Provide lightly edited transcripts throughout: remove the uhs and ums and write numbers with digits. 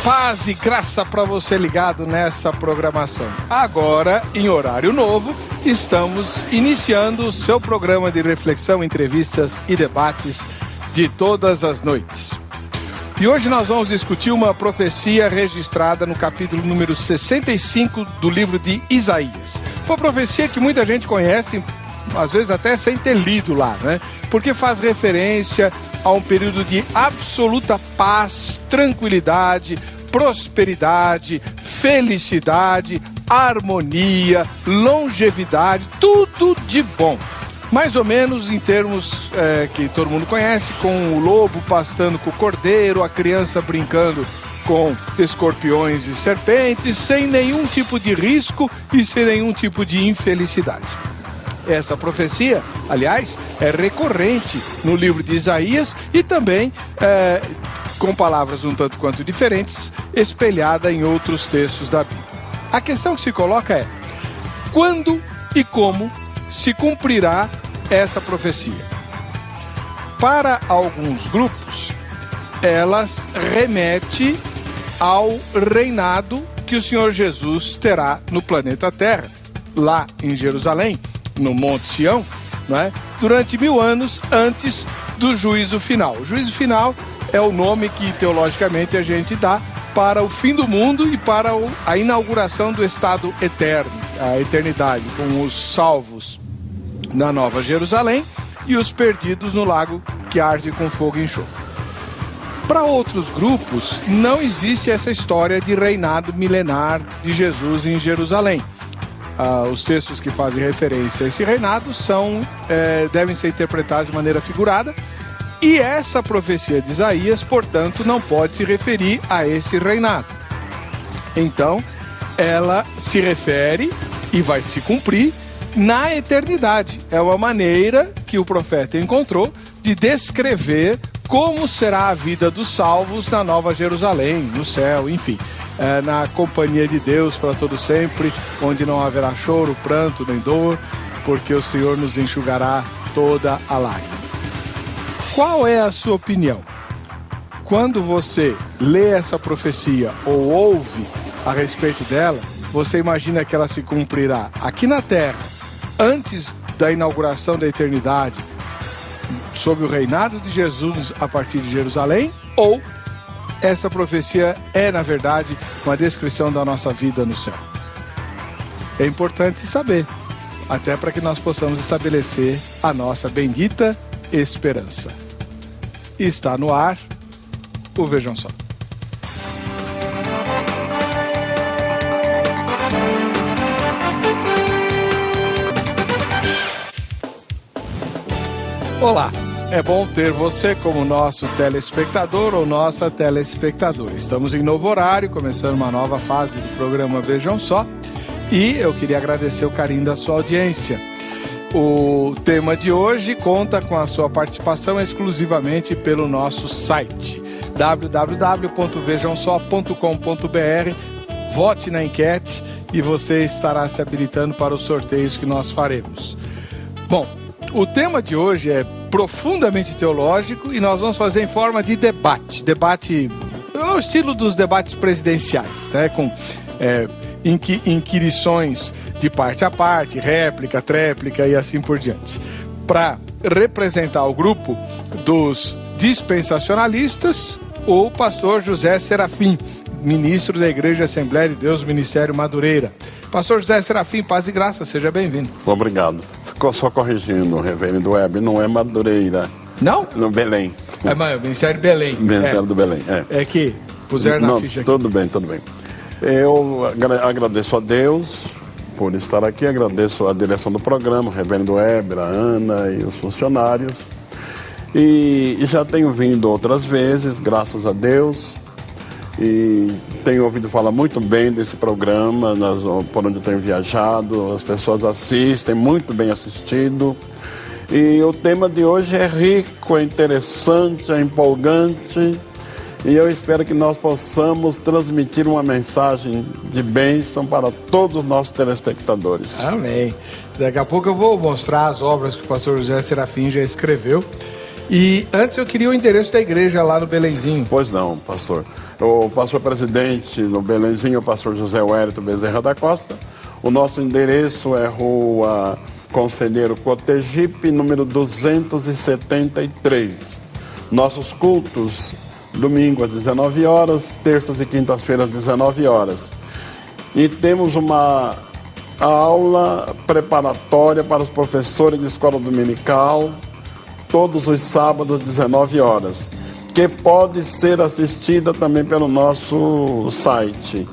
Paz e graça para você ligado nessa programação. Agora, em horário novo, estamos iniciando o seu programa de reflexão, entrevistas e debates de todas as noites. E hoje nós vamos discutir uma profecia registrada no capítulo número 65 do livro de Isaías. Uma profecia que muita gente conhece, às vezes até sem ter lido lá, né? Porque faz referência a um período de absoluta paz, tranquilidade, prosperidade, felicidade, harmonia, longevidade, tudo de bom. Mais ou menos em termos que todo mundo conhece, com o lobo pastando com o cordeiro, a criança brincando com escorpiões e serpentes, sem nenhum tipo de risco e sem nenhum tipo de infelicidade. Essa profecia, aliás, é recorrente no livro de Isaías e também, com palavras um tanto quanto diferentes, espelhada em outros textos da Bíblia. A questão que se coloca é: quando e como se cumprirá essa profecia? Para alguns grupos, ela remete ao reinado que o Senhor Jesus terá no planeta Terra, lá em Jerusalém, no Monte Sião, né, durante 1000 anos antes do juízo final. O juízo final é o nome que teologicamente a gente dá para o fim do mundo e para a inauguração do estado eterno, a eternidade, com os salvos na Nova Jerusalém e os perdidos no lago que arde com fogo e enxofre. Para outros grupos, não existe essa história de reinado milenar de Jesus em Jerusalém. Os textos que fazem referência a esse reinado devem ser interpretados de maneira figurada, e essa profecia de Isaías, portanto, não pode se referir a esse reinado. Então, ela se refere e vai se cumprir na eternidade. É uma maneira que o profeta encontrou de descrever como será a vida dos salvos na Nova Jerusalém, no céu, enfim, na companhia de Deus para todo sempre, onde não haverá choro, pranto nem dor, porque o Senhor nos enxugará toda a lágrima. Qual é a sua opinião? Quando você lê essa profecia ou ouve a respeito dela, você imagina que ela se cumprirá aqui na Terra, antes da inauguração da eternidade, sob o reinado de Jesus a partir de Jerusalém? Ou essa profecia é, na verdade, uma descrição da nossa vida no céu? É importante saber, até para que nós possamos estabelecer a nossa bendita esperança. Está no ar o Vejam Só. Olá, é bom ter você como nosso telespectador ou nossa telespectadora. Estamos em novo horário, começando uma nova fase do programa Vejam Só, e eu queria agradecer o carinho da sua audiência. O tema de hoje conta com a sua participação exclusivamente pelo nosso site www.vejamsó.com.br. Vote na enquete e você estará se habilitando para os sorteios que nós faremos. Bom, o tema de hoje é profundamente teológico e nós vamos fazer em forma de debate ao estilo dos debates presidenciais, né? Com inquirições de parte a parte, réplica, tréplica e assim por diante. Para representar o grupo dos dispensacionalistas, o pastor José Serafim, ministro da Igreja Assembleia de Deus, Ministério Madureira. Pastor José Serafim, paz e graça, seja bem-vindo. Obrigado. Só corrigindo, reverendo Web, não é Madureira. Não? No Belém. É Ministério Belém. Ministério do Belém, É que puseram na ficha aqui. Tudo bem. Eu agradeço a Deus por estar aqui, agradeço a direção do programa, o reverendo Weber, a Ana e os funcionários. E já tenho vindo outras vezes, graças a Deus, e tenho ouvido falar muito bem desse programa, por onde eu tenho viajado, as pessoas assistem, muito bem assistido. E o tema de hoje é rico, é interessante, é empolgante, e eu espero que nós possamos transmitir uma mensagem de bênção para todos os nossos telespectadores. Amém. Daqui a pouco eu vou mostrar as obras que o pastor José Serafim já escreveu. E antes eu queria o endereço da igreja lá no Belenzinho. Pois não, pastor. O pastor presidente no Belenzinho, o pastor José Wérito Bezerra da Costa. O nosso endereço é Rua Conselheiro Cotegipe, número 273. Nossos cultos, domingo às 19 horas, terças e quintas-feiras às 19 horas. E temos uma aula preparatória para os professores de escola dominical, todos os sábados às 19 horas, que pode ser assistida também pelo nosso site,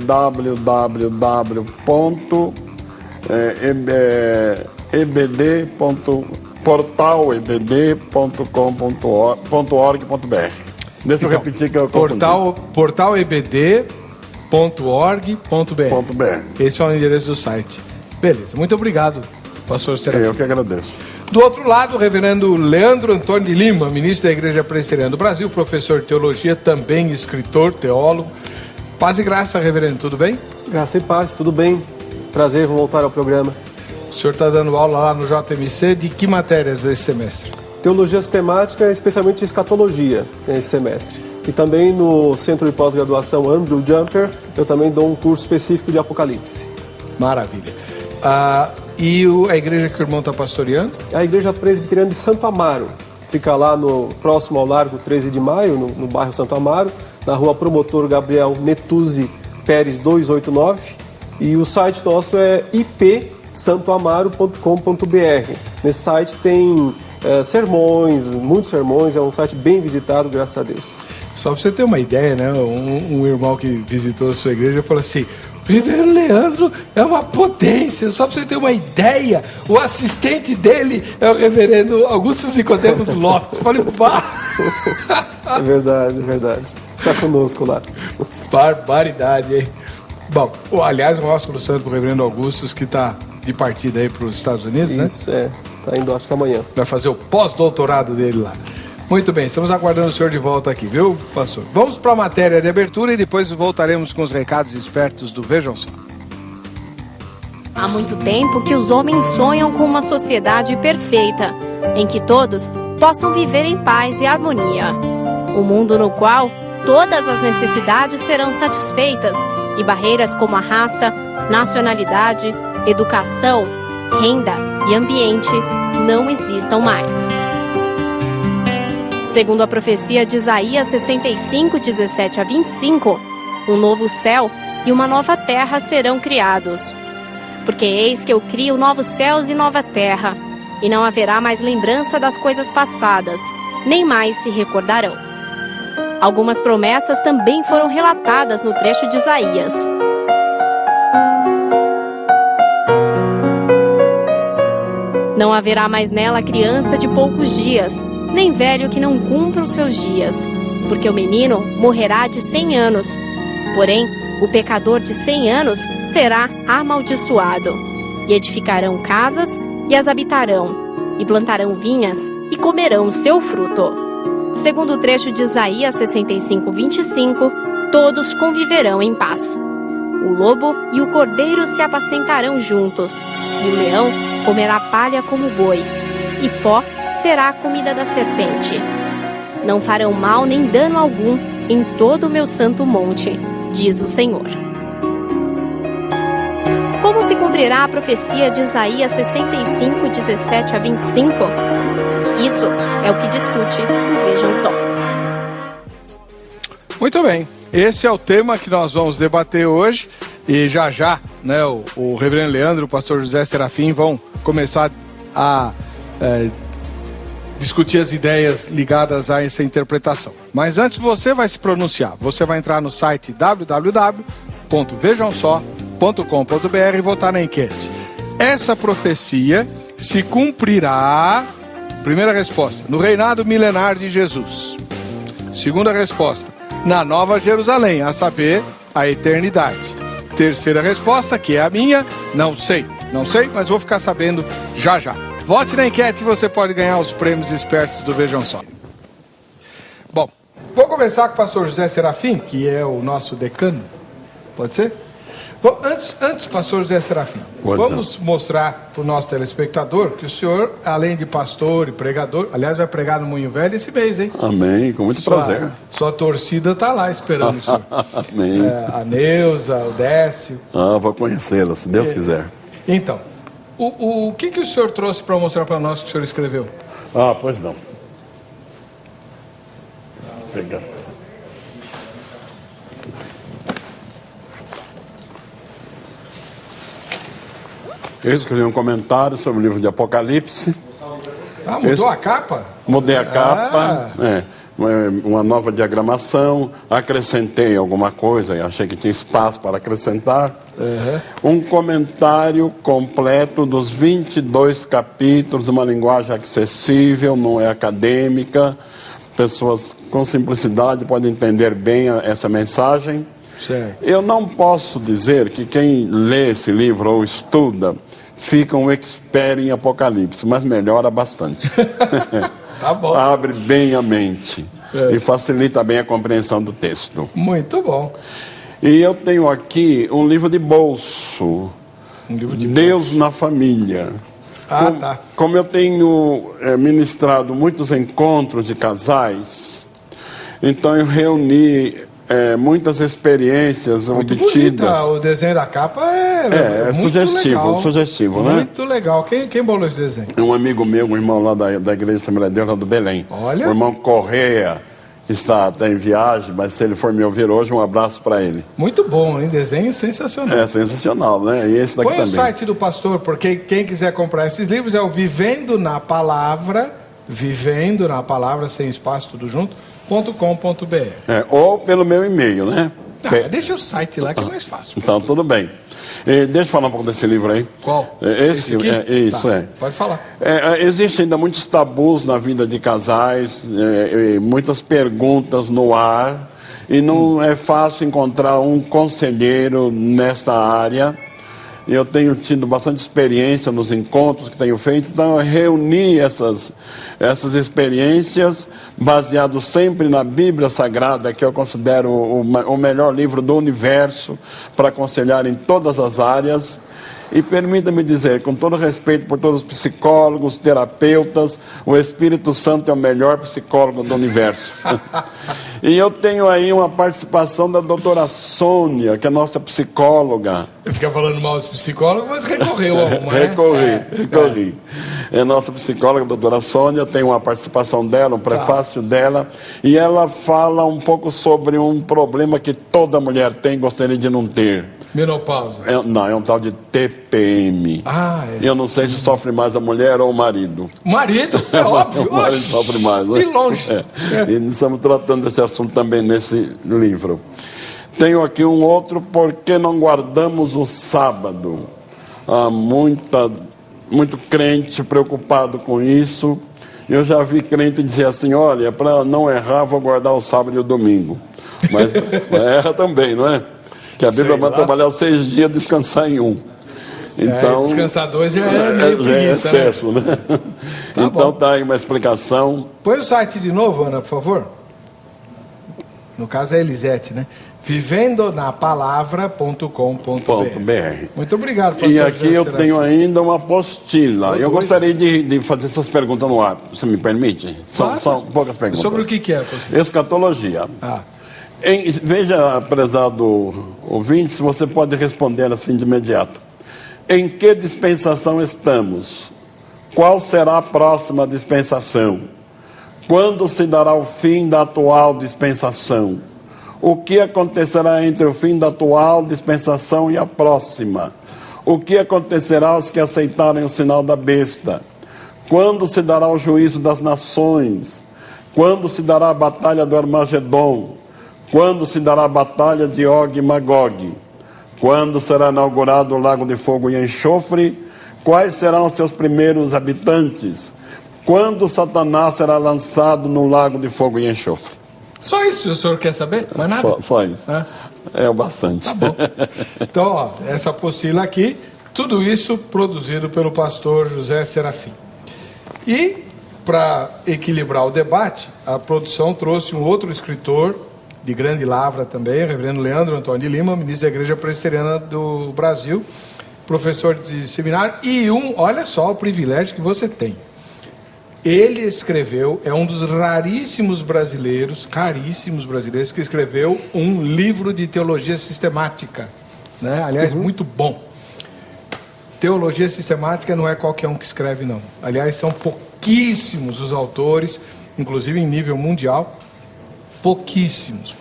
www.portalebd.org.br. Deixa eu repetir que eu confundi. portalebd.org.br. Esse é o endereço do site. Beleza, muito obrigado, pastor Serafim. Eu que agradeço. Do outro lado, o reverendo Leandro Antônio de Lima, ministro da Igreja Presbiteriana do Brasil, professor de teologia, também escritor, teólogo. Paz e graça, reverendo, tudo bem? Graça e paz, tudo bem. Prazer voltar ao programa. O senhor está dando aula lá no JMC, de que matérias esse semestre? Teologia sistemática, especialmente escatologia, esse semestre. E também no Centro de Pós-Graduação Andrew Jumper, eu também dou um curso específico de Apocalipse. Maravilha. E a igreja que o irmão está pastoreando? A Igreja Presbiteriana de Santo Amaro. Fica lá próximo ao Largo 13 de Maio, no bairro Santo Amaro, na rua Promotor Gabriel Netuzzi Pérez 289. E o site nosso é ipsantoamaro.com.br. Nesse site tem sermões, muitos sermões, é um site bem visitado, graças a Deus. Só para você ter uma ideia, né? Um irmão que visitou a sua igreja falou assim: o reverendo Leandro é uma potência. Só para você ter uma ideia, o assistente dele é o reverendo Augusto Nicodemos Loftus. Eu falei, vá! É verdade, é verdade. Está conosco lá. Barbaridade, hein? Bom, aliás, o ósculo santo para o reverendo Augusto, que está de partida aí para os Estados Unidos, né? Isso, está indo, acho que amanhã. Vai fazer o pós-doutorado dele lá. Muito bem, estamos aguardando o senhor de volta aqui, viu, pastor? Vamos para a matéria de abertura e depois voltaremos com os recados espertos do Vejam Só. Há muito tempo que os homens sonham com uma sociedade perfeita, em que todos possam viver em paz e harmonia. Um mundo no qual todas as necessidades serão satisfeitas e barreiras como a raça, nacionalidade, educação, renda e ambiente não existam mais. Segundo a profecia de Isaías 65, 17 a 25, um novo céu e uma nova terra serão criados. Porque eis que eu crio novos céus e nova terra, e não haverá mais lembrança das coisas passadas, nem mais se recordarão. Algumas promessas também foram relatadas no trecho de Isaías. Não haverá mais nela criança de poucos dias, nem velho que não cumpra os seus dias, porque o menino morrerá de 100 anos. Porém, o pecador de 100 anos será amaldiçoado. E edificarão casas e as habitarão, e plantarão vinhas e comerão o seu fruto. Segundo o trecho de Isaías 65, 25, todos conviverão em paz. O lobo e o cordeiro se apacentarão juntos, e o leão comerá palha como boi, e pó será a comida da serpente. Não farão mal nem dano algum em todo o meu santo monte, diz o Senhor. Como se cumprirá a profecia de Isaías 65, 17 a 25? Isso é o que discute o Vejam Só. Muito bem, esse é o tema que nós vamos debater hoje. E já, né, o reverendo Leandro e o pastor José Serafim vão começar a discutir as ideias ligadas a essa interpretação. Mas antes você vai se pronunciar. Você vai entrar no site www.vejamsó.com.br e votar na enquete. Essa profecia se cumprirá, primeira resposta, no reinado milenar de Jesus. Segunda resposta, na Nova Jerusalém, a saber, a eternidade. Terceira resposta, que é a minha, não sei, mas vou ficar sabendo já. Vote na enquete e você pode ganhar os prêmios espertos do Vejam Só. Bom, vou começar com o pastor José Serafim, que é o nosso decano. Pode ser? Bom, antes, pastor José Serafim, vamos mostrar para o nosso telespectador que o senhor, além de pastor e pregador, aliás, vai pregar no Moinho Velho esse mês, hein? Amém, com muito prazer. Sua torcida está lá esperando o senhor. Amém. A Neuza, o Décio. Vou conhecê-la, se Deus quiser. Então, o que o senhor trouxe para mostrar para nós que o senhor escreveu? Pois não. Vou pegar. Eu escrevi um comentário sobre o livro de Apocalipse. Mudou a capa? Mudei a capa, uma nova diagramação, acrescentei alguma coisa, achei que tinha espaço para acrescentar. Um comentário completo dos 22 capítulos, uma linguagem acessível, não é acadêmica. Pessoas com simplicidade podem entender bem essa mensagem. Certo. Eu não posso dizer que quem lê esse livro ou estuda fica um expert em Apocalipse, mas melhora bastante. Tá bom. Abre bem a mente e facilita bem a compreensão do texto. Muito bom. E eu tenho aqui um livro de bolso, Deus na Família. Tá. Como eu tenho ministrado muitos encontros de casais, então eu reuni muitas experiências muito obtidas. Bonita. O desenho da capa é muito sugestivo, muito né? Muito legal. Quem bolou esse desenho? Um amigo meu, um irmão lá da Igreja Assembleia de Deus, lá do Belém. Olha. O irmão Correia está em viagem, mas se ele for me ouvir hoje, um abraço para ele. Muito bom, hein? Desenho sensacional. É sensacional, né? E esse daqui Põe também. o site do pastor, porque quem quiser comprar esses livros é o Vivendo na Palavra, sem espaço, tudo junto, .com.br. Ou pelo meu e-mail, né? Deixa o site lá que é mais fácil. Então, tudo bem. Deixa eu falar um pouco desse livro aí. Qual? Esse aqui? Isso. Pode falar. Existem ainda muitos tabus na vida de casais, muitas perguntas no ar, e não é fácil encontrar um conselheiro nesta área. Eu tenho tido bastante experiência nos encontros que tenho feito, então eu reuni essas experiências, baseado sempre na Bíblia Sagrada, que eu considero o melhor livro do universo para aconselhar em todas as áreas. E permita-me dizer, com todo respeito por todos os psicólogos, terapeutas, o Espírito Santo é o melhor psicólogo do universo. E eu tenho aí uma participação da doutora Sônia, que é nossa psicóloga. Eu fiquei falando mal dos psicólogos, mas recorreu a uma, Recorri. É nossa psicóloga, a doutora Sônia, tem uma participação dela, um prefácio dela, e ela fala um pouco sobre um problema que toda mulher tem, gostaria de não ter. Menopausa. É um tal de TPM. Eu não sei se sofre mais a mulher ou o marido. O marido? É óbvio. O marido sofre mais, né? De longe. E estamos tratando desse assunto também nesse livro. Tenho aqui um outro, por que não guardamos o sábado? Há muito crente preocupado com isso. Eu já vi crente dizer assim, olha, para não errar, vou guardar o sábado e o domingo. Mas erra também, não é? Que a Bíblia manda trabalhar 6 dias, descansar em 1. Então, descansar 2 já é meio preguiça, é excesso, né? Então bom. Tá aí uma explicação. Põe o site de novo, Ana, por favor. No caso é Elisete, né? vivendonapalavra.com.br. Muito obrigado, pastor. E aqui eu tenho ainda uma apostila. Eu gostaria de fazer essas perguntas no ar. Você me permite? São poucas perguntas. Sobre o que é, pastor? Escatologia. Veja, prezado ouvinte, se você pode responder assim de imediato. Em que dispensação estamos? Qual será a próxima dispensação? Quando se dará o fim da atual dispensação? O que acontecerá entre o fim da atual dispensação e a próxima? O que acontecerá aos que aceitarem o sinal da besta? Quando se dará o juízo das nações? Quando se dará a batalha do Armagedon? Quando se dará a batalha de Og e Magog? Quando será inaugurado o lago de fogo e enxofre? Quais serão os seus primeiros habitantes? Quando Satanás será lançado no lago de fogo e enxofre? Só isso o senhor quer saber? Mais nada? Só isso. É o bastante. Tá bom. Então, essa apostila aqui, tudo isso produzido pelo pastor José Serafim. E, para equilibrar o debate, a produção trouxe um outro escritor, de grande lavra também, o reverendo Leandro Antônio de Lima, ministro da Igreja Presbiteriana do Brasil, professor de seminário, e olha só o privilégio que você tem. Ele escreveu, é um dos raríssimos brasileiros que escreveu um livro de teologia sistemática, né? Aliás, muito bom. Teologia sistemática não é qualquer um que escreve, não. Aliás, são pouquíssimos os autores, inclusive em nível mundial, pouquíssimos.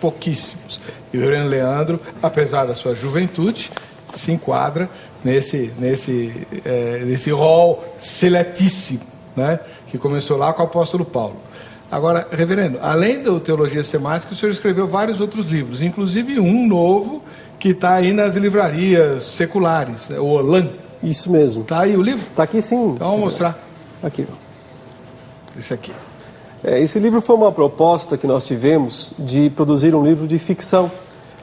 E o reverendo Leandro, apesar da sua juventude, se enquadra nesse rol seletíssimo, né? Que começou lá com o apóstolo Paulo. Agora, reverendo, além da teologia sistemática, o senhor escreveu vários outros livros, inclusive um novo que está aí nas livrarias seculares, o Olam. Isso mesmo. Está aí o livro? Está aqui sim. Então vamos mostrar. Aqui. Esse aqui. Esse livro foi uma proposta que nós tivemos de produzir um livro de ficção.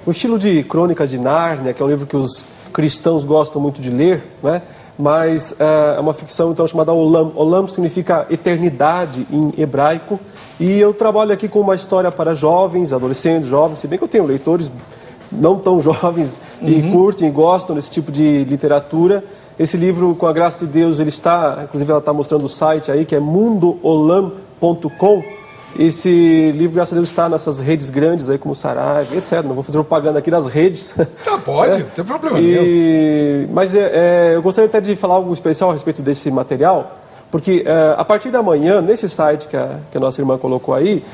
O estilo de Crônicas de Nárnia, que é um livro que os cristãos gostam muito de ler, né? Mas é uma ficção então chamada Olam. Olam significa eternidade em hebraico. E eu trabalho aqui com uma história para jovens, adolescentes, jovens, se bem que eu tenho leitores não tão jovens e curtem e gostam desse tipo de literatura. Esse livro, com a graça de Deus, ele está, inclusive ela está mostrando o site aí, que é mundoolam.com. Esse livro, graças a Deus, está nessas redes grandes aí, como Saraiva, etc. Não vou fazer propaganda aqui das redes. Tá, pode, não tem problema nenhum. Mas eu gostaria até de falar algo especial a respeito desse material, porque a partir da manhã, nesse site que a nossa irmã colocou aí,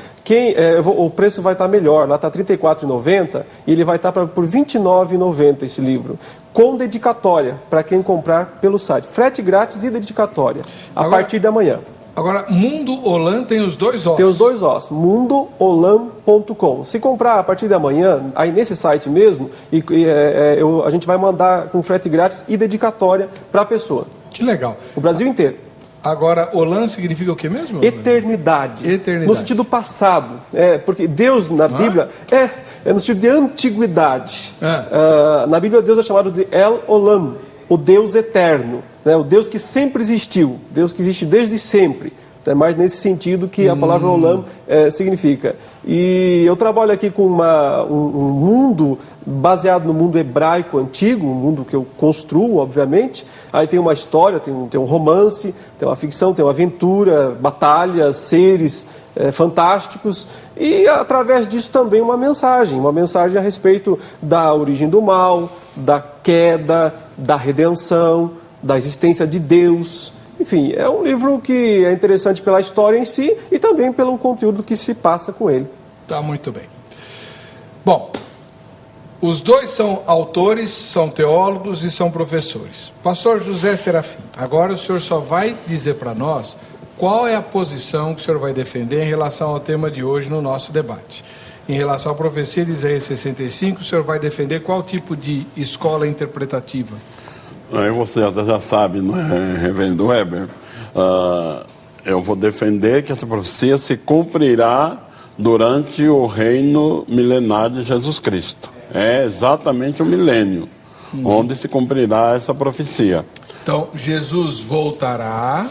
o preço vai estar melhor. Lá está R$ 34,90 e ele vai estar por R$ 29,90 esse livro, com dedicatória para quem comprar pelo site. Frete grátis e dedicatória, a partir da manhã. Agora, Mundo Olam tem os dois Os. Tem os dois Os, mundoolam.com. Se comprar a partir da manhã, aí nesse site mesmo, a gente vai mandar com frete grátis e dedicatória para a pessoa. Que legal. O Brasil inteiro. Agora, Olam significa o que mesmo? Eternidade. Eternidade. No sentido passado. Porque Deus, na Bíblia, é no sentido de antiguidade. Na Bíblia, Deus é chamado de El Olam, o Deus eterno. O Deus que sempre existiu, Deus que existe desde sempre, mas nesse sentido que a palavra Olam significa. E eu trabalho aqui com um mundo baseado no mundo hebraico antigo, um mundo que eu construo, obviamente. Aí tem uma história, tem um romance, tem uma ficção, tem uma aventura, batalhas, seres fantásticos, e através disso também uma mensagem a respeito da origem do mal, da queda, da redenção, da existência de Deus. Enfim, é um livro que é interessante pela história em si e também pelo conteúdo que se passa com ele. Tá, muito bem. Bom, os dois são autores, são teólogos e são professores. Pastor José Serafim, agora o senhor só vai dizer para nós qual é a posição que o senhor vai defender em relação ao tema de hoje no nosso debate. Em relação à profecia de Isaías 65, o senhor vai defender qual tipo de escola interpretativa? Aí você já sabe, não é, reverendo Weber? Eu vou defender que essa profecia se cumprirá durante o reino milenar de Jesus Cristo. É exatamente o milênio, onde se cumprirá essa profecia. Então, Jesus voltará,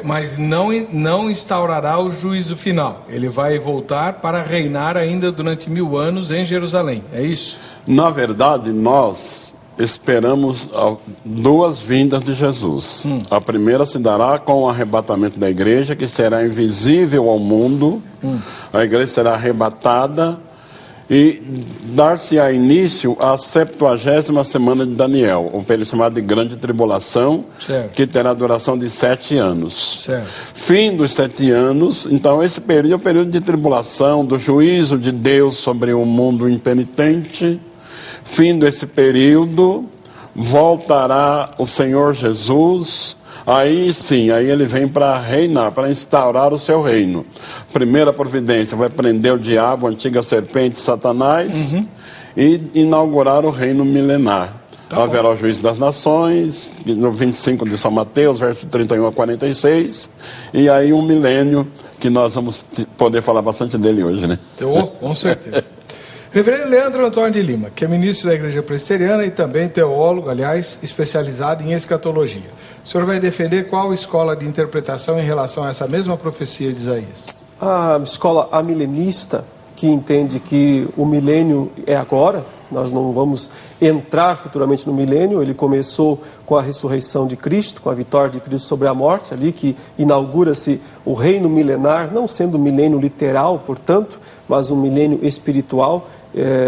mas não instaurará o juízo final. Ele vai voltar para reinar ainda durante 1000 anos em Jerusalém, é isso? Na verdade, nós esperamos duas vindas de Jesus. A primeira se dará com o arrebatamento da igreja, que será invisível ao mundo. A igreja será arrebatada e dar-se-á início à 70ª semana de Daniel, um período chamado de Grande Tribulação, certo, que terá duração de 7 anos. Certo. Fim dos 7 anos, então esse período é o período de tribulação, do juízo de Deus sobre o mundo impenitente. Fim desse período, voltará o Senhor Jesus, aí sim, aí ele vem para reinar, para instaurar o seu reino. Primeira providência, vai prender o diabo, a antiga serpente, Satanás, e inaugurar o reino milenar. Haverá o juízo das nações, no 25 de São Mateus, verso 31 a 46, e aí um milênio, que nós vamos poder falar bastante dele hoje, né? Com certeza. Reverendo Leandro Antônio de Lima, que é ministro da Igreja Presbiteriana e também teólogo, aliás, especializado em escatologia. O senhor vai defender qual escola de interpretação em relação a essa mesma profecia de Isaías? A escola amilenista, que entende que o milênio é agora, nós não vamos entrar futuramente no milênio. Ele começou com a ressurreição de Cristo, com a vitória de Cristo sobre a morte, ali que inaugura-se o reino milenar, não sendo um milênio literal, portanto, mas um milênio espiritual,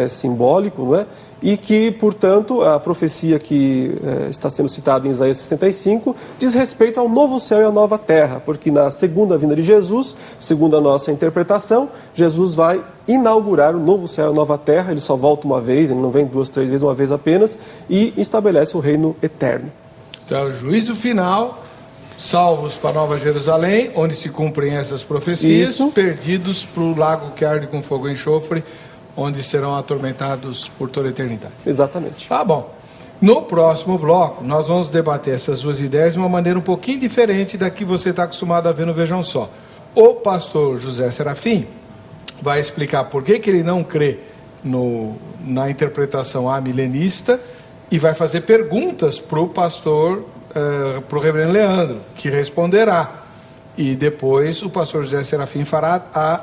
simbólico, não é? E que, portanto, a profecia que está sendo citada em Isaías 65 diz respeito ao novo céu e à nova terra, porque na segunda vinda de Jesus, segundo a nossa interpretação, Jesus vai inaugurar o novo céu e a nova terra. Ele só volta uma vez, ele não vem 2, 3 vezes, uma vez apenas, e estabelece o reino eterno. Então, o juízo final, salvos para Nova Jerusalém, onde se cumprem essas profecias, Isso. perdidos para o lago que arde com fogo e enxofre, onde serão atormentados por toda a eternidade. Exatamente. Tá bom. No próximo bloco, nós vamos debater essas duas ideias de uma maneira um pouquinho diferente da que você está acostumado a ver no Vejam Só. O pastor José Serafim vai explicar por que ele não crê na interpretação amilenista e vai fazer perguntas para o pastor, para o reverendo Leandro, que responderá. E depois o pastor José Serafim fará a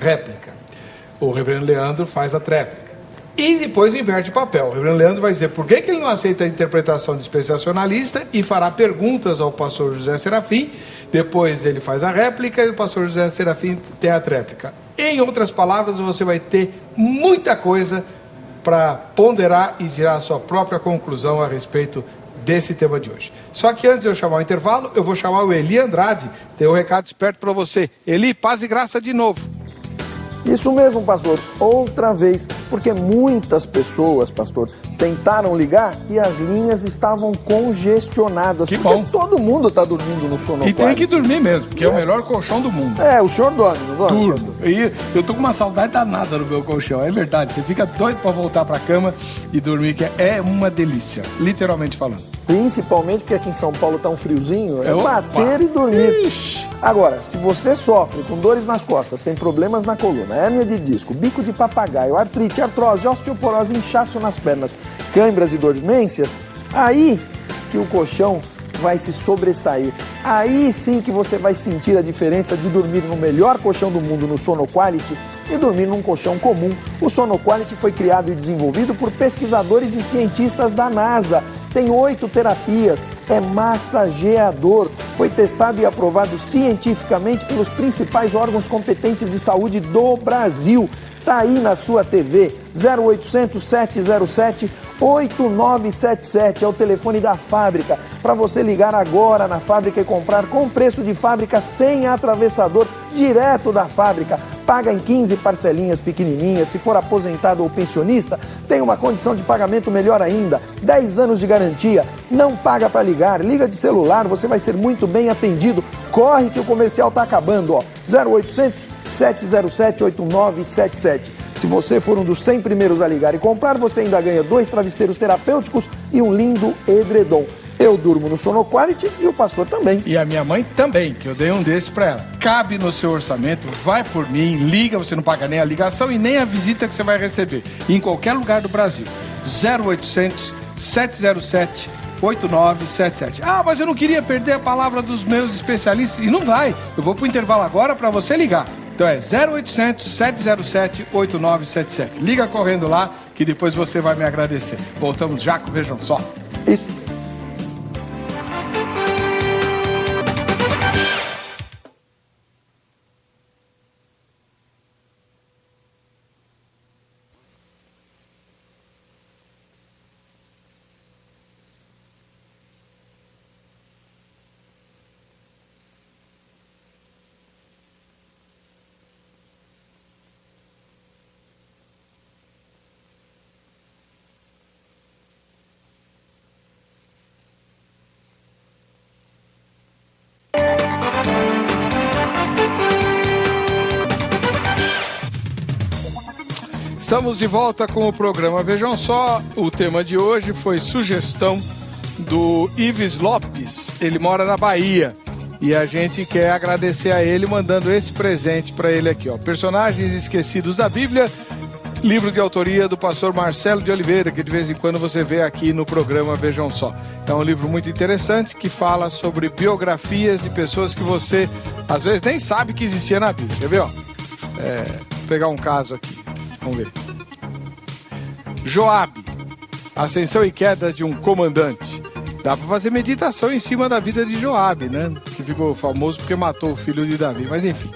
réplica. O reverendo Leandro faz a tréplica. E depois inverte o papel. O reverendo Leandro vai dizer por que ele não aceita a interpretação dispensacionalista e fará perguntas ao pastor José Serafim. Depois ele faz a réplica e o pastor José Serafim tem a tréplica. Em outras palavras, você vai ter muita coisa para ponderar e tirar a sua própria conclusão a respeito desse tema de hoje. Só que antes de eu chamar o intervalo, eu vou chamar o Eli Andrade. Tem um recado esperto para você. Eli, paz e graça de novo. Isso mesmo, pastor, outra vez, porque muitas pessoas, pastor, tentaram ligar e as linhas estavam congestionadas. Que porque bom. Todo mundo está dormindo no sono. E tem que dormir mesmo, porque é o melhor colchão do mundo. O senhor dorme, não dorme? Durmo. E eu tô com uma saudade danada no meu colchão, é verdade. Você fica doido para voltar para a cama e dormir, que é uma delícia, literalmente falando. Principalmente porque aqui em São Paulo está um friozinho, é Opa. bater e dormir. Ixi. Agora, se você sofre com dores nas costas, tem problemas na coluna, hérnia de disco, bico de papagaio, artrite, artrose, osteoporose, inchaço nas pernas, câimbras e dormências, aí que o colchão vai se sobressair. Aí sim que você vai sentir a diferença de dormir no melhor colchão do mundo, no Sono Quality, e dormir num colchão comum. O Sono Quality foi criado e desenvolvido por pesquisadores e cientistas da NASA. Tem 8 terapias, é massageador, foi testado e aprovado cientificamente pelos principais órgãos competentes de saúde do Brasil. Tá aí na sua TV, 0800 707 8977, é o telefone da fábrica, para você ligar agora na fábrica e comprar com preço de fábrica, sem atravessador, direto da fábrica. Paga em 15 parcelinhas pequenininhas. Se for aposentado ou pensionista, tem uma condição de pagamento melhor ainda, 10 anos de garantia. Não paga para ligar, liga de celular, você vai ser muito bem atendido. Corre que o comercial está acabando, ó. 0800 707 8977. Se você for um dos 100 primeiros a ligar e comprar, você ainda ganha 2 travesseiros terapêuticos e um lindo edredom. Eu durmo no Sono Quality e o pastor também. E a minha mãe também, que eu dei um desses para ela. Cabe no seu orçamento, vai por mim, liga, você não paga nem a ligação e nem a visita que você vai receber. Em qualquer lugar do Brasil. 0800 707 8977. Ah, mas eu não queria perder a palavra dos meus especialistas. E não vai. Eu vou pro intervalo agora para você ligar. Então é 0800 707 8977. Liga correndo lá que depois você vai me agradecer. Voltamos já com Vejam Só. Isso. Estamos de volta com o programa Vejam Só. O tema de hoje foi sugestão do Ives Lopes. Ele mora na Bahia e a gente quer agradecer a ele mandando esse presente para ele aqui, ó. Personagens Esquecidos da Bíblia, livro de autoria do pastor Marcelo de Oliveira, que de vez em quando você vê aqui no programa Vejam Só. É um livro muito interessante que fala sobre biografias de pessoas que você às vezes nem sabe que existia na Bíblia. Quer ver, ó? pegar um caso aqui. Vamos ver. Joabe, ascensão e queda de um comandante. Dá para fazer meditação em cima da vida de Joabe, né? Que ficou famoso porque matou o filho de Davi. Mas enfim,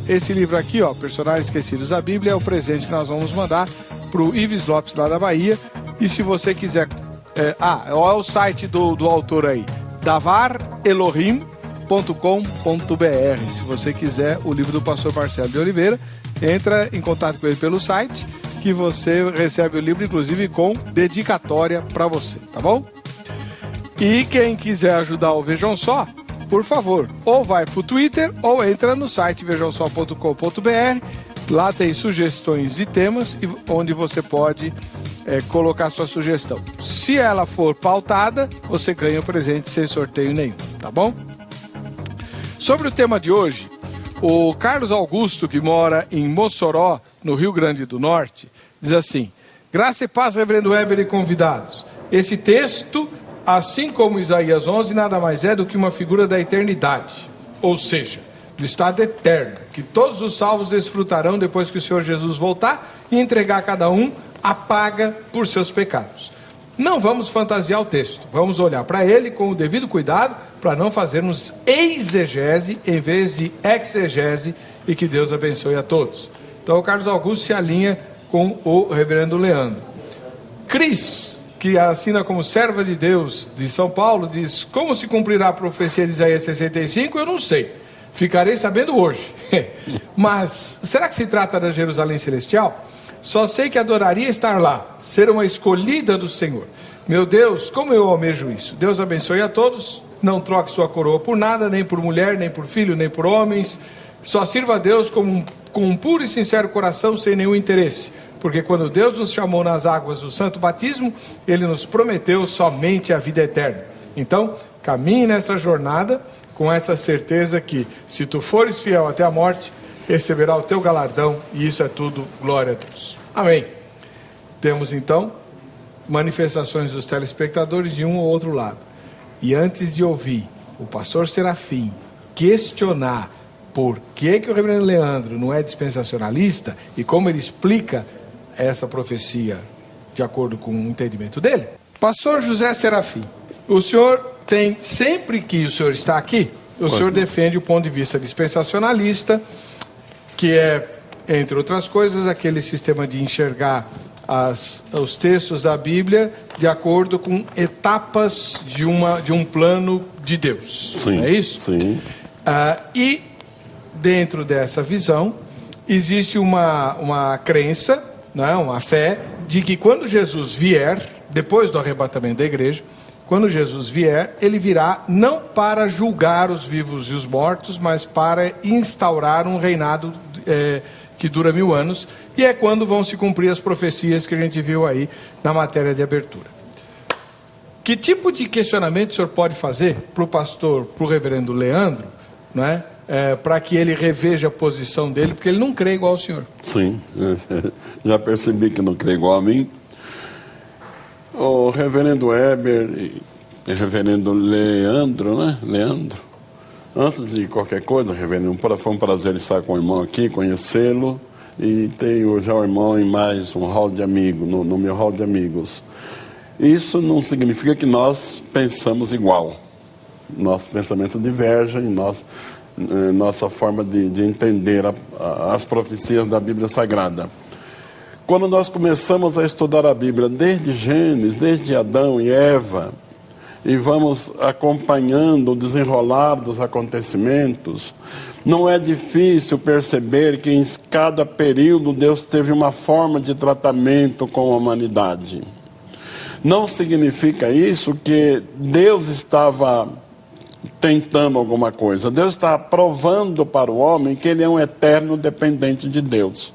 esse livro aqui, ó, Personagens Esquecidos da Bíblia, é o presente que nós vamos mandar pro Ives Lopes lá da Bahia. E se você quiser... é o site do autor aí, davarelohim.com.br. Se você quiser o livro do pastor Marcelo de Oliveira, entra em contato com ele pelo site, que você recebe o livro, inclusive, com dedicatória para você, tá bom? E quem quiser ajudar o Vejam Só, por favor, ou vai pro Twitter, ou entra no site vejamsó.com.br. Lá tem sugestões de temas, onde você pode colocar sua sugestão. Se ela for pautada, você ganha o presente sem sorteio nenhum, tá bom? Sobre o tema de hoje, o Carlos Augusto, que mora em Mossoró, no Rio Grande do Norte, diz assim: graça e paz, reverendo Weber e convidados. Esse texto, assim como Isaías 11, nada mais é do que uma figura da eternidade, ou seja, do estado eterno, que todos os salvos desfrutarão depois que o Senhor Jesus voltar e entregar a cada um a paga por seus pecados. Não vamos fantasiar o texto, vamos olhar para ele com o devido cuidado para não fazermos exegese em vez de exegese, e que Deus abençoe a todos. Então o Carlos Augusto se alinha com o reverendo Leandro. Cris, que assina como serva de Deus de São Paulo, diz: como se cumprirá a profecia de Isaías 65? Eu não sei, ficarei sabendo hoje. Mas será que se trata da Jerusalém Celestial? Só sei que adoraria estar lá, ser uma escolhida do Senhor. Meu Deus, como eu almejo isso. Deus abençoe a todos. Não troque sua coroa por nada, nem por mulher, nem por filho, nem por homens. Só sirva a Deus com um puro e sincero coração, sem nenhum interesse. Porque quando Deus nos chamou nas águas do santo batismo, Ele nos prometeu somente a vida eterna. Então, caminhe nessa jornada com essa certeza que, se tu fores fiel até a morte, receberá o teu galardão, e isso é tudo, glória a Deus. Amém. Temos então manifestações dos telespectadores de um ou outro lado. E antes de ouvir o pastor Serafim questionar por que o reverendo Leandro não é dispensacionalista e como ele explica essa profecia de acordo com o entendimento dele, pastor José Serafim, o senhor tem, sempre que o senhor está aqui, o senhor defende o ponto de vista dispensacionalista, que é, entre outras coisas, aquele sistema de enxergar os textos da Bíblia de acordo com etapas de um plano de Deus. Sim, não é isso? Sim. E dentro dessa visão existe uma crença, né, uma fé, de que quando Jesus vier, depois do arrebatamento da igreja, quando Jesus vier, ele virá não para julgar os vivos e os mortos, mas para instaurar um reinado que dura 1000 anos, e é quando vão se cumprir as profecias que a gente viu aí na matéria de abertura. Que tipo de questionamento o senhor pode fazer para o pastor, para o reverendo Leandro, né, para que ele reveja a posição dele, porque ele não crê igual ao senhor? Sim, já percebi que não crê igual a mim. O reverendo Weber e reverendo Leandro, né? Leandro, antes de qualquer coisa, reverendo, foi um prazer estar com o irmão aqui, conhecê-lo, e tenho já o irmão em mais um hall de amigos, no meu hall de amigos. Isso não significa que nós pensamos igual. Nosso pensamento diverge em nossa forma de entender as profecias da Bíblia Sagrada. Quando nós começamos a estudar a Bíblia, desde Gênesis, desde Adão e Eva, e vamos acompanhando o desenrolar dos acontecimentos, não é difícil perceber que em cada período Deus teve uma forma de tratamento com a humanidade. Não significa isso que Deus estava tentando alguma coisa. Deus está provando para o homem que ele é um eterno dependente de Deus.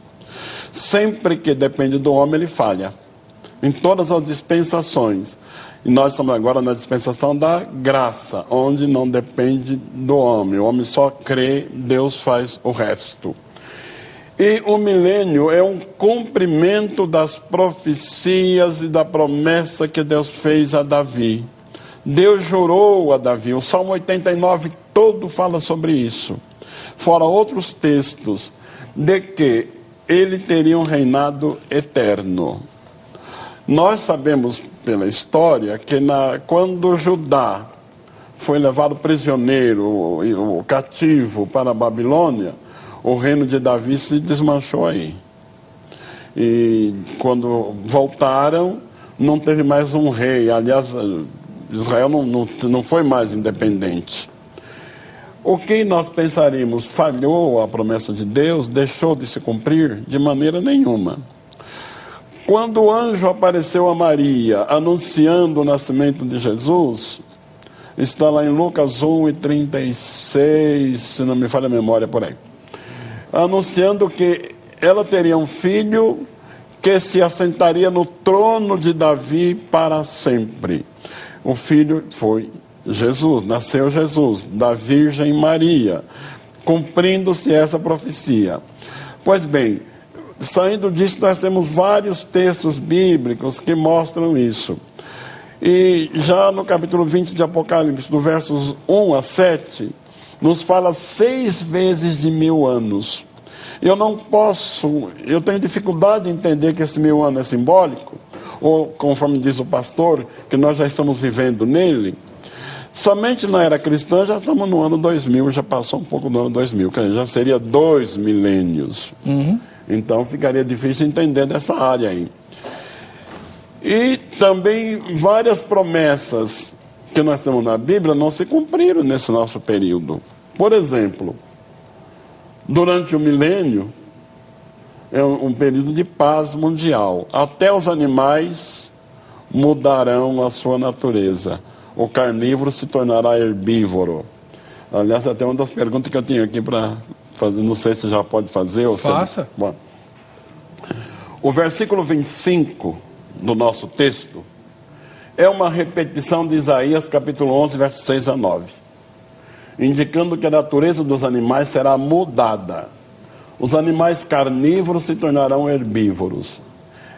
Sempre que depende do homem, ele falha. Em todas as dispensações. E nós estamos agora na dispensação da graça, onde não depende do homem. O homem só crê, Deus faz o resto. E o milênio é um cumprimento das profecias e da promessa que Deus fez a Davi. Deus jurou a Davi. O Salmo 89 todo fala sobre isso. Fora outros textos. de que ele teria um reinado eterno. Nós sabemos pela história que quando Judá foi levado prisioneiro, o cativo para a Babilônia, o reino de Davi se desmanchou aí. E quando voltaram, não teve mais um rei. Aliás, Israel não foi mais independente. O que nós pensaríamos? Falhou a promessa de Deus? Deixou de se cumprir? De maneira nenhuma. Quando o anjo apareceu a Maria, anunciando o nascimento de Jesus, está lá em Lucas 1:36, se não me falha a memória por aí, anunciando que ela teria um filho que se assentaria no trono de Davi para sempre. O filho foi Jesus, nasceu Jesus, da Virgem Maria, cumprindo-se essa profecia. Pois bem, saindo disso, nós temos vários textos bíblicos que mostram isso. E já no capítulo 20 de Apocalipse, do versos 1 a 7, nos fala 6 vezes de 1000 anos. Eu tenho dificuldade de entender que esse 1000 anos é simbólico, ou conforme diz o pastor, que nós já estamos vivendo nele. Somente na era cristã já estamos no ano 2000, já passou um pouco do ano 2000, que já seria 2 milênios. Então ficaria difícil entender dessa área aí. E também várias promessas que nós temos na Bíblia não se cumpriram nesse nosso período. Por exemplo, durante o milênio, é um período de paz mundial. Até os animais mudarão a sua natureza. O carnívoro se tornará herbívoro. Aliás, até uma das perguntas que eu tenho aqui para fazer, não sei se já pode fazer. Ou faça. Bom, o versículo 25 do nosso texto é uma repetição de Isaías capítulo 11, versos 6 a 9. Indicando que a natureza dos animais será mudada. Os animais carnívoros se tornarão herbívoros.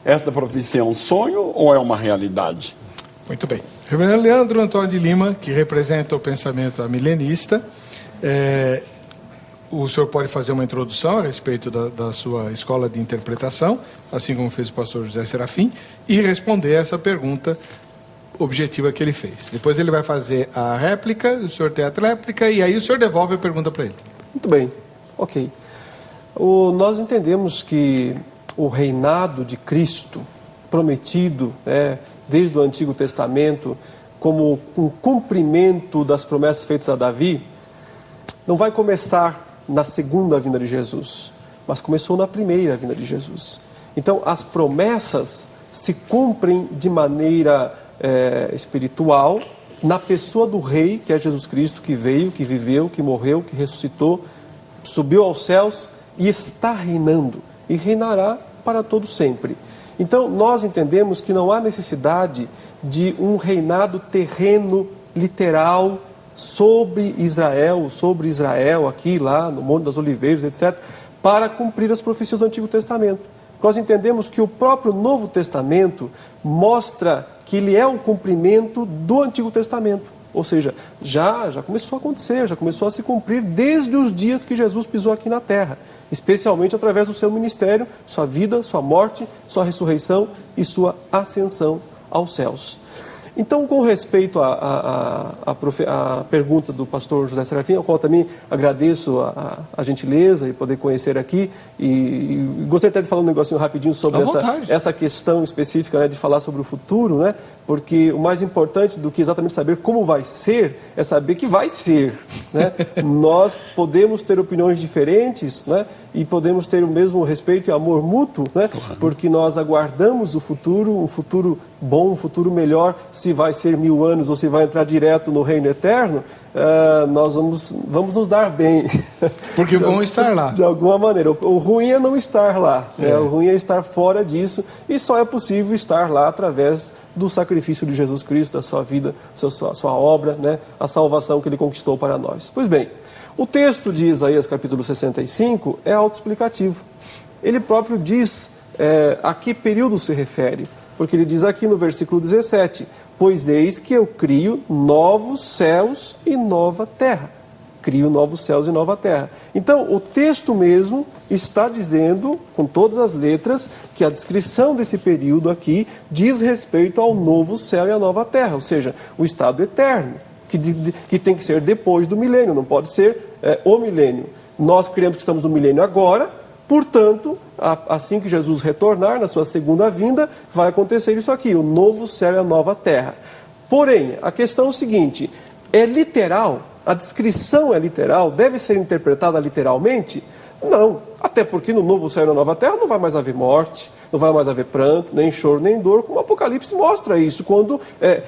Esta profecia é um sonho ou é uma realidade? Muito bem. Reverendo Leandro Antônio de Lima, que representa o pensamento milenista, o senhor pode fazer uma introdução a respeito da sua escola de interpretação, assim como fez o pastor José Serafim, e responder essa pergunta objetiva que ele fez. Depois ele vai fazer a réplica, o senhor tem a réplica, e aí o senhor devolve a pergunta para ele. Muito bem, ok. Nós entendemos que o reinado de Cristo, prometido desde o Antigo Testamento, como um cumprimento das promessas feitas a Davi, não vai começar na segunda vinda de Jesus, mas começou na primeira vinda de Jesus. Então, as promessas se cumprem de maneira espiritual, na pessoa do Rei, que é Jesus Cristo, que veio, que viveu, que morreu, que ressuscitou, subiu aos céus e está reinando, e reinará para todo sempre. Então, nós entendemos que não há necessidade de um reinado terreno, literal, sobre Israel, aqui, lá, no Monte das Oliveiras, etc., para cumprir as profecias do Antigo Testamento. Nós entendemos que o próprio Novo Testamento mostra que ele é um cumprimento do Antigo Testamento. Ou seja, já começou a acontecer, já começou a se cumprir desde os dias que Jesus pisou aqui na Terra, especialmente através do seu ministério, sua vida, sua morte, sua ressurreição e sua ascensão aos céus. Então, com respeito à pergunta do pastor José Serafim, ao qual também agradeço a gentileza e poder conhecer aqui, e gostaria até de falar um negocinho rapidinho sobre essa questão específica, de falar sobre o futuro, porque o mais importante do que exatamente saber como vai ser, é saber que vai ser. Nós podemos ter opiniões diferentes, e podemos ter o mesmo respeito e amor mútuo, porque nós aguardamos o futuro, um futuro bom, um futuro melhor. Se vai ser 1000 anos ou se vai entrar direto no reino eterno, nós vamos nos dar bem. Porque vão estar lá. De alguma maneira. O ruim é não estar lá. O ruim é estar fora disso, e só é possível estar lá através do sacrifício de Jesus Cristo, da sua vida, sua obra, a salvação que ele conquistou para nós. Pois bem, o texto de Isaías capítulo 65 é autoexplicativo. Ele próprio diz a que período se refere, porque ele diz aqui no versículo 17: pois eis que eu crio novos céus e nova terra. crio novos céus e nova terra. Então, o texto mesmo está dizendo, com todas as letras, que a descrição desse período aqui diz respeito ao novo céu e à nova terra, ou seja, o estado eterno, que tem que ser depois do milênio, não pode ser o milênio. Nós cremos que estamos no milênio agora, portanto, assim que Jesus retornar, na sua segunda vinda, vai acontecer isso aqui, o novo céu e a nova terra. Porém, a questão é o seguinte, é literal? A descrição é literal? Deve ser interpretada literalmente? Não, até porque no novo céu e na nova terra não vai mais haver morte, não vai mais haver pranto, nem choro, nem dor, como o Apocalipse mostra isso, quando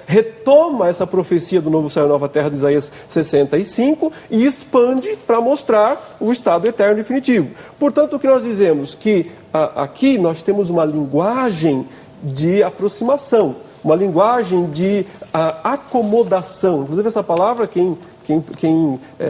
retoma essa profecia do novo céu e nova terra de Isaías 65 e expande para mostrar o estado eterno e definitivo. Portanto, o que nós dizemos? Que aqui nós temos uma linguagem de aproximação, uma linguagem de acomodação. Inclusive essa palavra, quem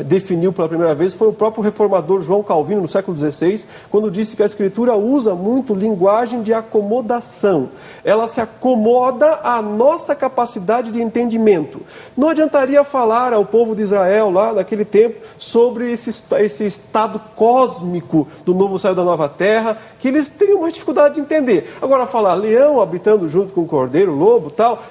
definiu pela primeira vez foi o próprio reformador João Calvino, no século XVI, quando disse que a Escritura usa muito linguagem de acomodação. Ela se acomoda à nossa capacidade de entendimento. Não adiantaria falar ao povo de Israel, lá naquele tempo, sobre esse estado cósmico do novo céu e da nova terra, que eles teriam mais dificuldade de entender. Agora, falar leão habitando junto com o cordeiro, lobo, tal,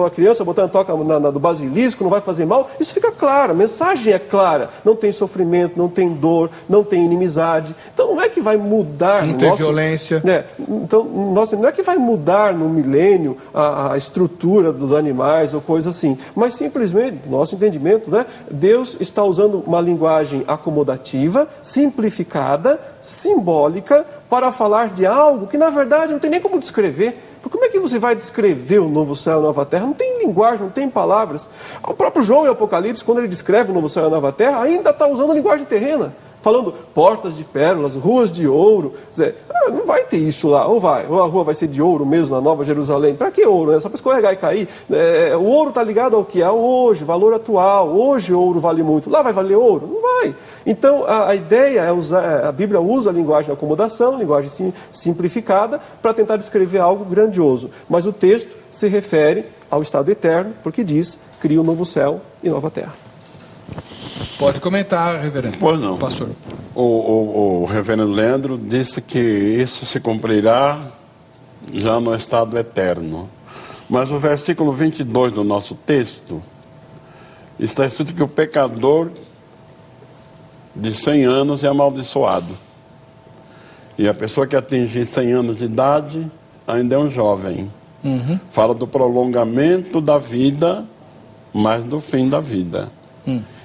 a criança botando toca do basilisco, não vai fazer mal, isso fica claro. A mensagem é clara, não tem sofrimento, não tem dor, não tem inimizade. Então não é que vai mudar... Não tem violência. Então não é que vai mudar no milênio a estrutura dos animais ou coisa assim, mas simplesmente, nosso entendimento, Deus está usando uma linguagem acomodativa, simplificada, simbólica, para falar de algo que na verdade não tem nem como descrever. Como é que você vai descrever o novo céu e a nova terra? Não tem linguagem, não tem palavras. O próprio João em Apocalipse, quando ele descreve o novo céu e a nova terra, ainda está usando a linguagem terrena, falando portas de pérolas, ruas de ouro. Quer dizer, não vai ter isso lá, ou vai? Ou a rua vai ser de ouro mesmo na Nova Jerusalém? Para que ouro? Só para escorregar e cair? O ouro está ligado ao que? Ao hoje, valor atual. Hoje o ouro vale muito. Lá vai valer ouro? Não vai. Então, a ideia é usar, a Bíblia usa a linguagem de acomodação, linguagem simplificada, para tentar descrever algo grandioso. Mas o texto se refere ao estado eterno, porque diz, cria um novo céu e nova terra. Pode comentar, reverendo. Pois não. Pastor. O reverendo Leandro disse que isso se cumprirá já no estado eterno. Mas o versículo 22 do nosso texto está escrito que o pecador de 100 anos é amaldiçoado. E a pessoa que atingir 100 anos de idade ainda é um jovem. Fala do prolongamento da vida, mas do fim da vida.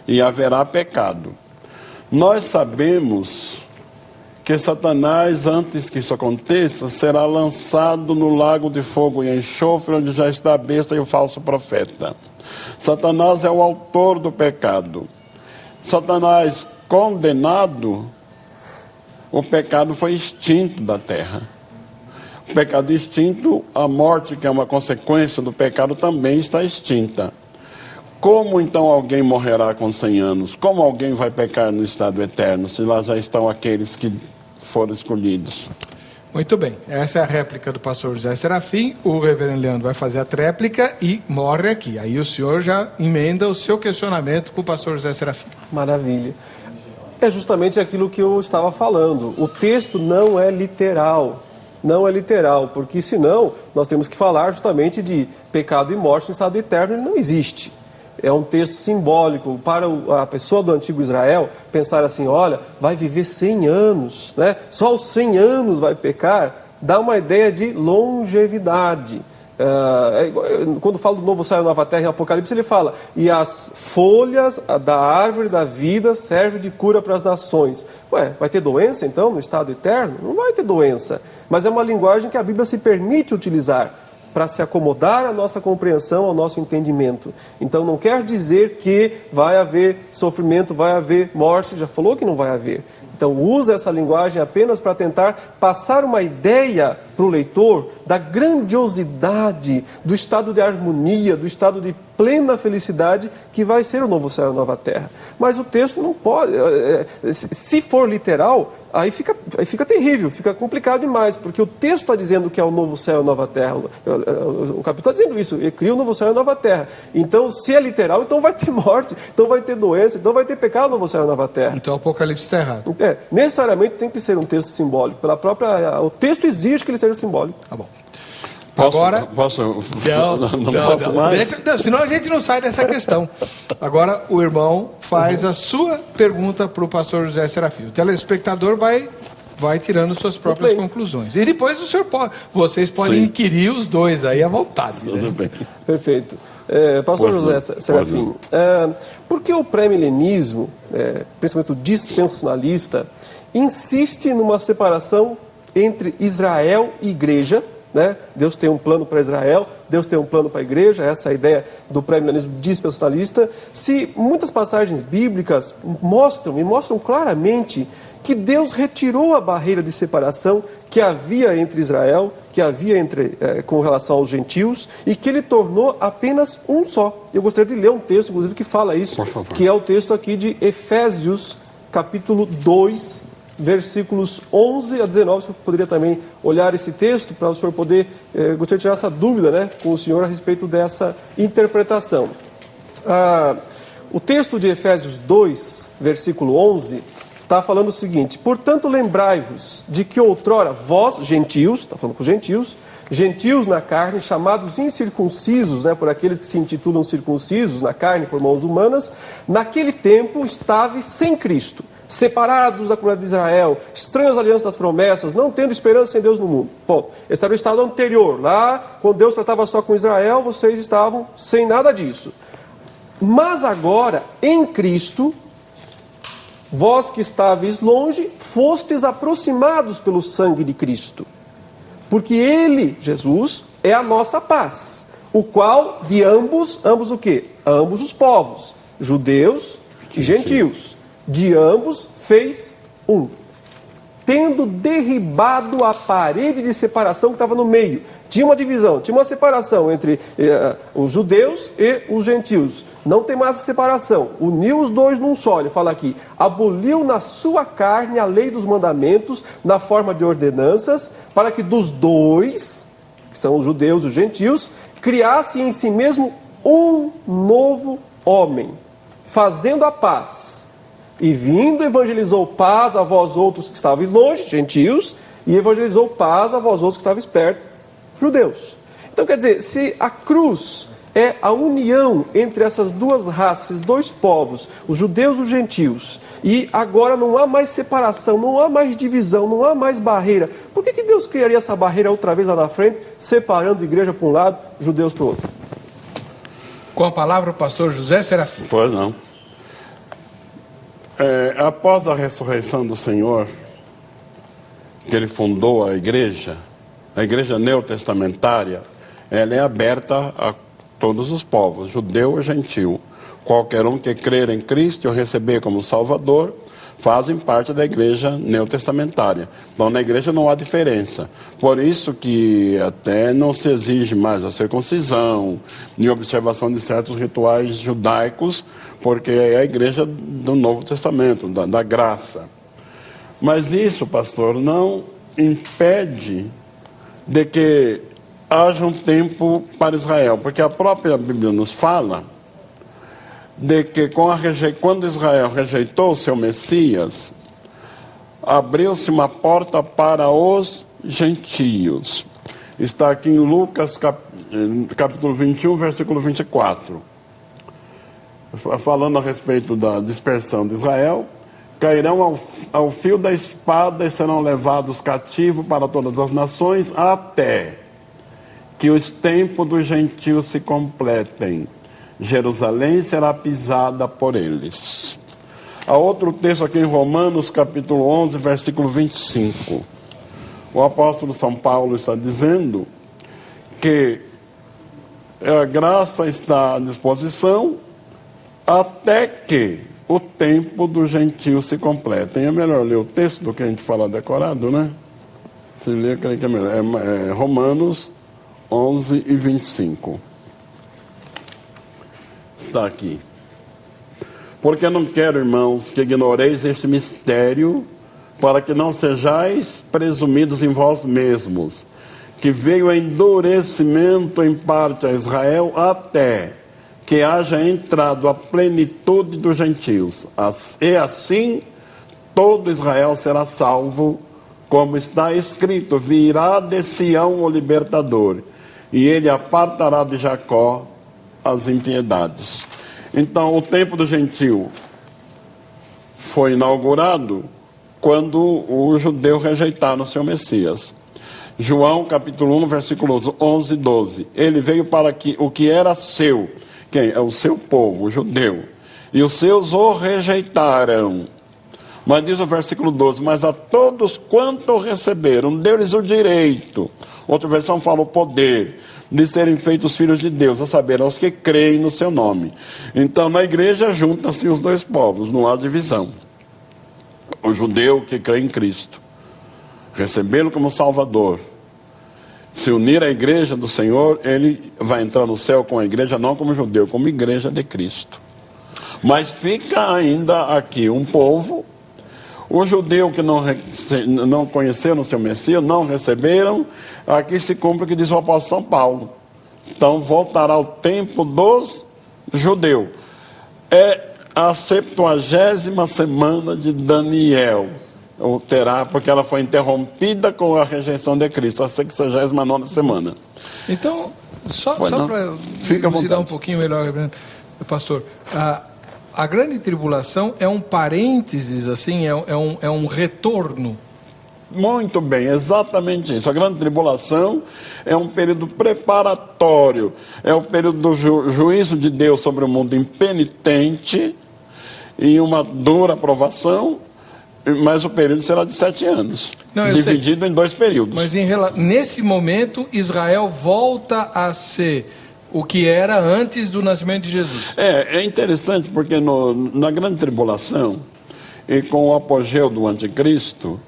E haverá pecado. Nós sabemos que Satanás, antes que isso aconteça, será lançado no lago de fogo e enxofre, onde já está a besta e o falso profeta. Satanás é o autor do pecado. Satanás condenado, o pecado foi extinto da terra. O pecado extinto, a morte, que é uma consequência do pecado, também está extinta. Como então alguém morrerá com 100 anos? Como alguém vai pecar no estado eterno, se lá já estão aqueles que foram escolhidos? Muito bem, essa é a réplica do pastor José Serafim. O reverendo Leandro vai fazer a tréplica e morre aqui. Aí o senhor já emenda o seu questionamento com o pastor José Serafim. Maravilha. É justamente aquilo que eu estava falando. O texto não é literal. Não é literal, porque senão nós temos que falar justamente de pecado e morte no estado eterno. Ele não existe. É um texto simbólico para a pessoa do antigo Israel pensar assim, olha, vai viver 100 anos, só aos 100 anos vai pecar, dá uma ideia de longevidade. Quando fala do novo céu e nova terra em Apocalipse, ele fala, e as folhas da árvore da vida servem de cura para as nações. Vai ter doença então no estado eterno? Não vai ter doença, mas é uma linguagem que a Bíblia se permite utilizar para se acomodar à nossa compreensão, ao nosso entendimento. Então não quer dizer que vai haver sofrimento, vai haver morte, já falou que não vai haver. Então usa essa linguagem apenas para tentar passar uma ideia para o leitor da grandiosidade, do estado de harmonia, do estado de plena felicidade que vai ser o novo céu e a nova terra. Mas o texto não pode, se for literal, aí fica terrível, fica complicado demais, porque o texto está dizendo que é o novo céu e a nova terra. O capítulo está dizendo isso, ele cria o novo céu e a nova terra. Então, se é literal, então vai ter morte, então vai ter doença, então vai ter pecado no novo céu e a nova terra. Então o Apocalipse está errado. Necessariamente tem que ser um texto simbólico. O texto exige que ele seja simbólico. Tá bom. Agora... Não posso mais? Senão a gente não sai dessa questão. Agora o irmão faz a sua pergunta para o pastor José Serafim. O telespectador vai tirando suas próprias conclusões. E depois vocês podem inquirir os dois aí à vontade. Tudo bem. Perfeito. Pastor José Serafim, por que o pré-milenismo, principalmente o dispensacionalista, insiste numa separação entre Israel e igreja? Né? Deus tem um plano para Israel, Deus tem um plano para a igreja, essa é a ideia do pré-milenismo dispensacionalista. Se muitas passagens bíblicas mostram claramente que Deus retirou a barreira de separação que havia entre Israel, que havia com relação aos gentios, e que ele tornou apenas um só. Eu gostaria de ler um texto, inclusive, que fala isso, que é o texto aqui de Efésios, capítulo 2, versículos 11 a 19, você poderia também olhar esse texto para o senhor poder, gostaria de tirar essa dúvida, né, com o senhor a respeito dessa interpretação. O texto de Efésios 2, versículo 11, está falando o seguinte: portanto lembrai-vos de que outrora vós, gentios, está falando com gentios na carne, chamados incircuncisos, né, por aqueles que se intitulam circuncisos na carne por mãos humanas, naquele tempo estáveis sem Cristo, separados da comunidade de Israel, estranhos à aliança das promessas, não tendo esperança em Deus no mundo. Bom, esse era o estado anterior. Lá, quando Deus tratava só com Israel, vocês estavam sem nada disso. Mas agora, em Cristo, vós que estáveis longe, fostes aproximados pelo sangue de Cristo. Porque Ele, Jesus, é a nossa paz, o qual de ambos o quê? Ambos os povos, judeus e gentios. De ambos fez um, tendo derribado a parede de separação que estava no meio. Tinha uma divisão, tinha uma separação entre os judeus e os gentios. Não tem mais essa separação. Uniu os dois num só. Ele fala aqui: aboliu na sua carne a lei dos mandamentos na forma de ordenanças, para que dos dois, que são os judeus e os gentios, criasse em si mesmo um novo homem, fazendo a paz. E vindo, evangelizou paz a vós outros que estavam longe, gentios, e evangelizou paz a vós outros que estavam perto, judeus. Então, quer dizer, se a cruz é a união entre essas duas raças, dois povos, os judeus e os gentios, e agora não há mais separação, não há mais divisão, não há mais barreira, por que Deus criaria essa barreira outra vez lá na frente, separando a igreja para um lado, judeus para o outro? Com a palavra o pastor José Serafim. Pois não. Após a ressurreição do Senhor, que ele fundou a igreja neotestamentária, ela é aberta a todos os povos, judeu e gentil. Qualquer um que crer em Cristo e o receber como Salvador, fazem parte da igreja neotestamentária. Então, na igreja não há diferença. Por isso que até não se exige mais a circuncisão, nem observação de certos rituais judaicos, porque é a igreja do Novo Testamento, da graça. Mas isso, pastor, não impede de que haja um tempo para Israel, porque a própria Bíblia nos fala de que quando Israel rejeitou o seu Messias, abriu-se uma porta para os gentios. Está aqui em Lucas, capítulo 21, versículo 24. Falando a respeito da dispersão de Israel: cairão ao fio da espada e serão levados cativos para todas as nações, até que os tempos dos gentios se completem. Jerusalém será pisada por eles. Há outro texto aqui em Romanos, capítulo 11, versículo 25. O apóstolo São Paulo está dizendo que a graça está à disposição até que o tempo do gentio se completem. É melhor ler o texto do que a gente falar decorado, né? Se ler, creio que é melhor. Romanos 11 e 25. está aqui. Porque não quero, irmãos, que ignoreis este mistério, para que não sejais presumidos em vós mesmos, que veio endurecimento em parte a Israel, até que haja entrado a plenitude dos gentios. E assim todo Israel será salvo, como está escrito: virá de Sião o libertador, e ele apartará de Jacó as impiedades. Então, o tempo do gentio foi inaugurado quando os judeus rejeitaram o seu Messias. João capítulo 1, versículos 11 e 12. Ele veio para o que era seu. Quem? É o seu povo, o judeu. E os seus o rejeitaram. Mas diz o versículo 12: mas a todos quanto receberam, deu-lhes o direito. Outra versão fala o poder de serem feitos filhos de Deus, a saber, aos que creem no seu nome. Então, na igreja, juntam-se os dois povos, não há divisão. O judeu que crê em Cristo, recebê-lo como Salvador, se unir à igreja do Senhor, ele vai entrar no céu com a igreja, não como judeu, como igreja de Cristo. Mas fica ainda aqui um povo, o judeu que não conheceram o seu Messias, não receberam, aqui se cumpre o que diz o apóstolo São Paulo. Então voltará o tempo dos judeus. É a 70ª semana de Daniel. Terá, porque ela foi interrompida com a rejeição de Cristo, a 69ª semana. Então, só para elucidar um pouquinho melhor, pastor, a grande tribulação é um parênteses, assim, é um retorno. Muito bem, exatamente isso. A grande tribulação é um período preparatório, é o período do juízo de Deus sobre o mundo impenitente e uma dura provação, mas o período será de 7 anos, dividido em 2 períodos. Mas nesse momento, Israel volta a ser o que era antes do nascimento de Jesus. É interessante porque na grande tribulação e com o apogeu do anticristo,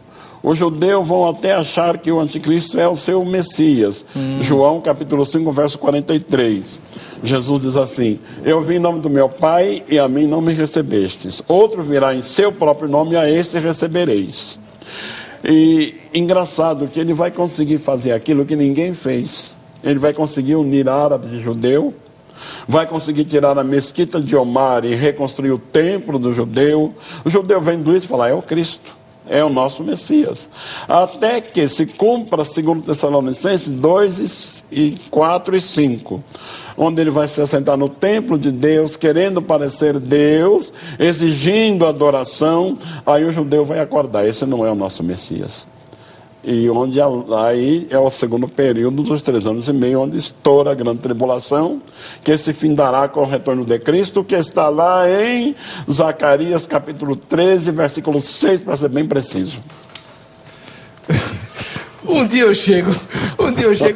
os judeus vão até achar que o anticristo é o seu Messias. João capítulo 5, verso 43. Jesus diz assim: eu vim em nome do meu Pai e a mim não me recebestes. Outro virá em seu próprio nome e a esse recebereis. E engraçado que ele vai conseguir fazer aquilo que ninguém fez. Ele vai conseguir unir árabes e judeu, vai conseguir tirar a mesquita de Omar e reconstruir o templo do judeu. O judeu vendo isso e fala: é o Cristo, é o nosso Messias. Até que se cumpra, segundo Tessalonicenses 2, 4 e 5, onde ele vai se assentar no templo de Deus, querendo parecer Deus, exigindo adoração. Aí o judeu vai acordar: esse não é o nosso Messias. E onde aí é o segundo período dos 3 anos e meio, onde estoura a grande tribulação, que se findará com o retorno de Cristo, que está lá em Zacarias capítulo 13, versículo 6, para ser bem preciso. Um dia eu chego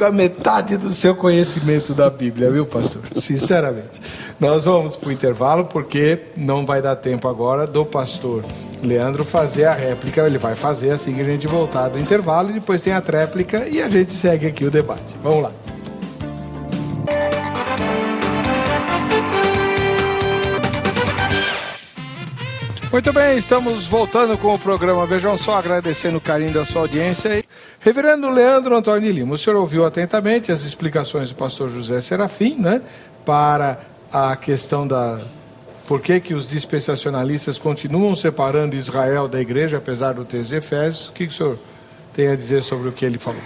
à metade do seu conhecimento da Bíblia, viu, pastor? Sinceramente. Nós vamos para o intervalo, porque não vai dar tempo agora do pastor Leandro fazer a réplica. Ele vai fazer assim que a gente voltar do intervalo, e depois tem a tréplica e a gente segue aqui o debate. Vamos lá. Muito bem, estamos voltando com o programa. Vejam só, agradecendo o carinho da sua audiência. Reverendo Leandro Antônio de Lima, o senhor ouviu atentamente as explicações do pastor José Serafim, né, para a questão da... Por que os dispensacionalistas continuam separando Israel da igreja, apesar do texto de Efésios? O que o senhor tem a dizer sobre o que ele falou?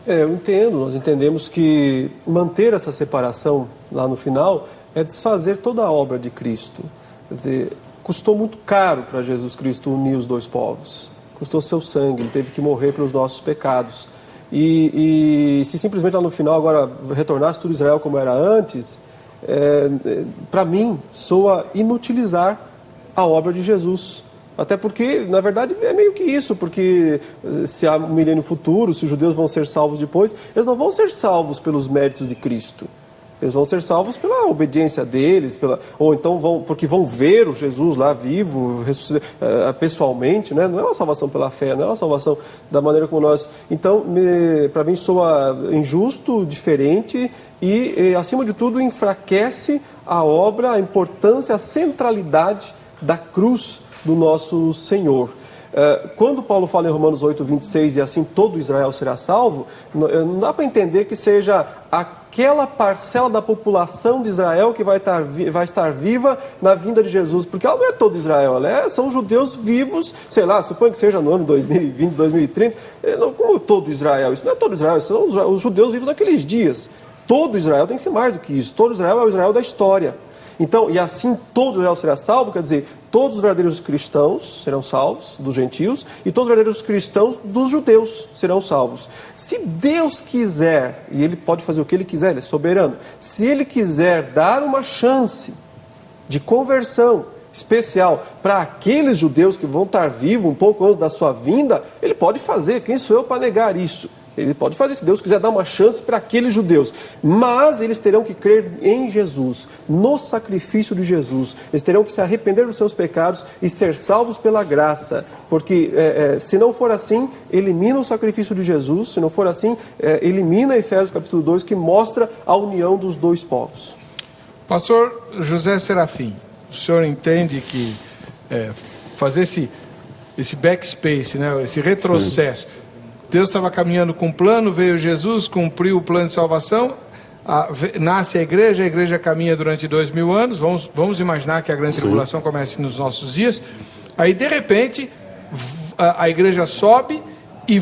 Eu entendo, nós entendemos que manter essa separação lá no final é desfazer toda a obra de Cristo. Quer dizer, custou muito caro para Jesus Cristo unir os dois povos. Custou seu sangue, ele teve que morrer pelos nossos pecados. E se simplesmente lá no final agora retornasse tudo Israel como era antes, para mim soa inutilizar a obra de Jesus. Até porque, na verdade, é meio que isso, porque se há um milênio futuro, se os judeus vão ser salvos depois, eles não vão ser salvos pelos méritos de Cristo. Eles vão ser salvos pela obediência deles, ou então porque vão ver o Jesus lá vivo, pessoalmente, né? Não é uma salvação pela fé, não é uma salvação da maneira como nós... Então, para mim, soa injusto, diferente e, acima de tudo, enfraquece a obra, a importância, a centralidade da cruz do nosso Senhor. Quando Paulo fala em Romanos 8, 26, e assim todo Israel será salvo, não dá para entender que seja aquela parcela da população de Israel que vai estar viva na vinda de Jesus, porque ela não é todo Israel, são judeus vivos, sei lá, suponho que seja no ano 2020, 2030, não como todo Israel, isso não é todo Israel, são os judeus vivos naqueles dias. Todo Israel tem que ser mais do que isso, todo Israel é o Israel da história. Então, e assim todo Israel será salvo, quer dizer, todos os verdadeiros cristãos serão salvos, dos gentios, e todos os verdadeiros cristãos dos judeus serão salvos. Se Deus quiser, e Ele pode fazer o que Ele quiser, Ele é soberano, se Ele quiser dar uma chance de conversão especial para aqueles judeus que vão estar vivos um pouco antes da sua vinda, Ele pode fazer, quem sou eu para negar isso? Ele pode fazer, se Deus quiser dar uma chance para aqueles judeus. Mas eles terão que crer em Jesus, no sacrifício de Jesus. Eles terão que se arrepender dos seus pecados e ser salvos pela graça. Porque se não for assim, elimina o sacrifício de Jesus. Se não for assim, elimina Efésios capítulo 2, que mostra a união dos dois povos. Pastor José Serafim, o senhor entende que fazer esse backspace, né, esse retrocesso... Deus estava caminhando com um plano, veio Jesus, cumpriu o plano de salvação, nasce a igreja caminha durante 2000 anos, vamos imaginar que a grande tribulação comece nos nossos dias, aí de repente a igreja sobe e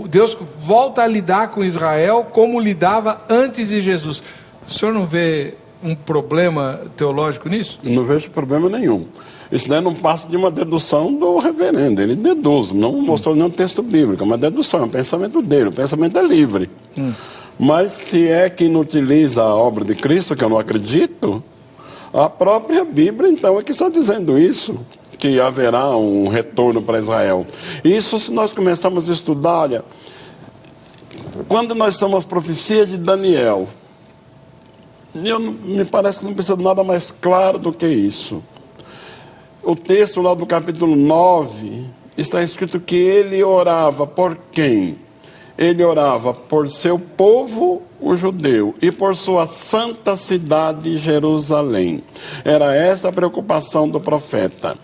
Deus volta a lidar com Israel como lidava antes de Jesus. O senhor não vê um problema teológico nisso? Não vejo problema nenhum. Isso daí não passa de uma dedução do reverendo. Ele deduz, não mostrou nenhum texto bíblico, é uma dedução, é um pensamento dele, o pensamento é livre. Mas se é que inutiliza a obra de Cristo, que eu não acredito, a própria Bíblia então é que está dizendo isso, que haverá um retorno para Israel. Isso se nós começarmos a estudar, olha, quando nós estamos as profecias de Daniel, me parece que não precisa de nada mais claro do que isso. O texto lá do capítulo 9, está escrito que ele orava por quem? Ele orava por seu povo, o judeu, e por sua santa cidade, Jerusalém. Era esta a preocupação do profeta.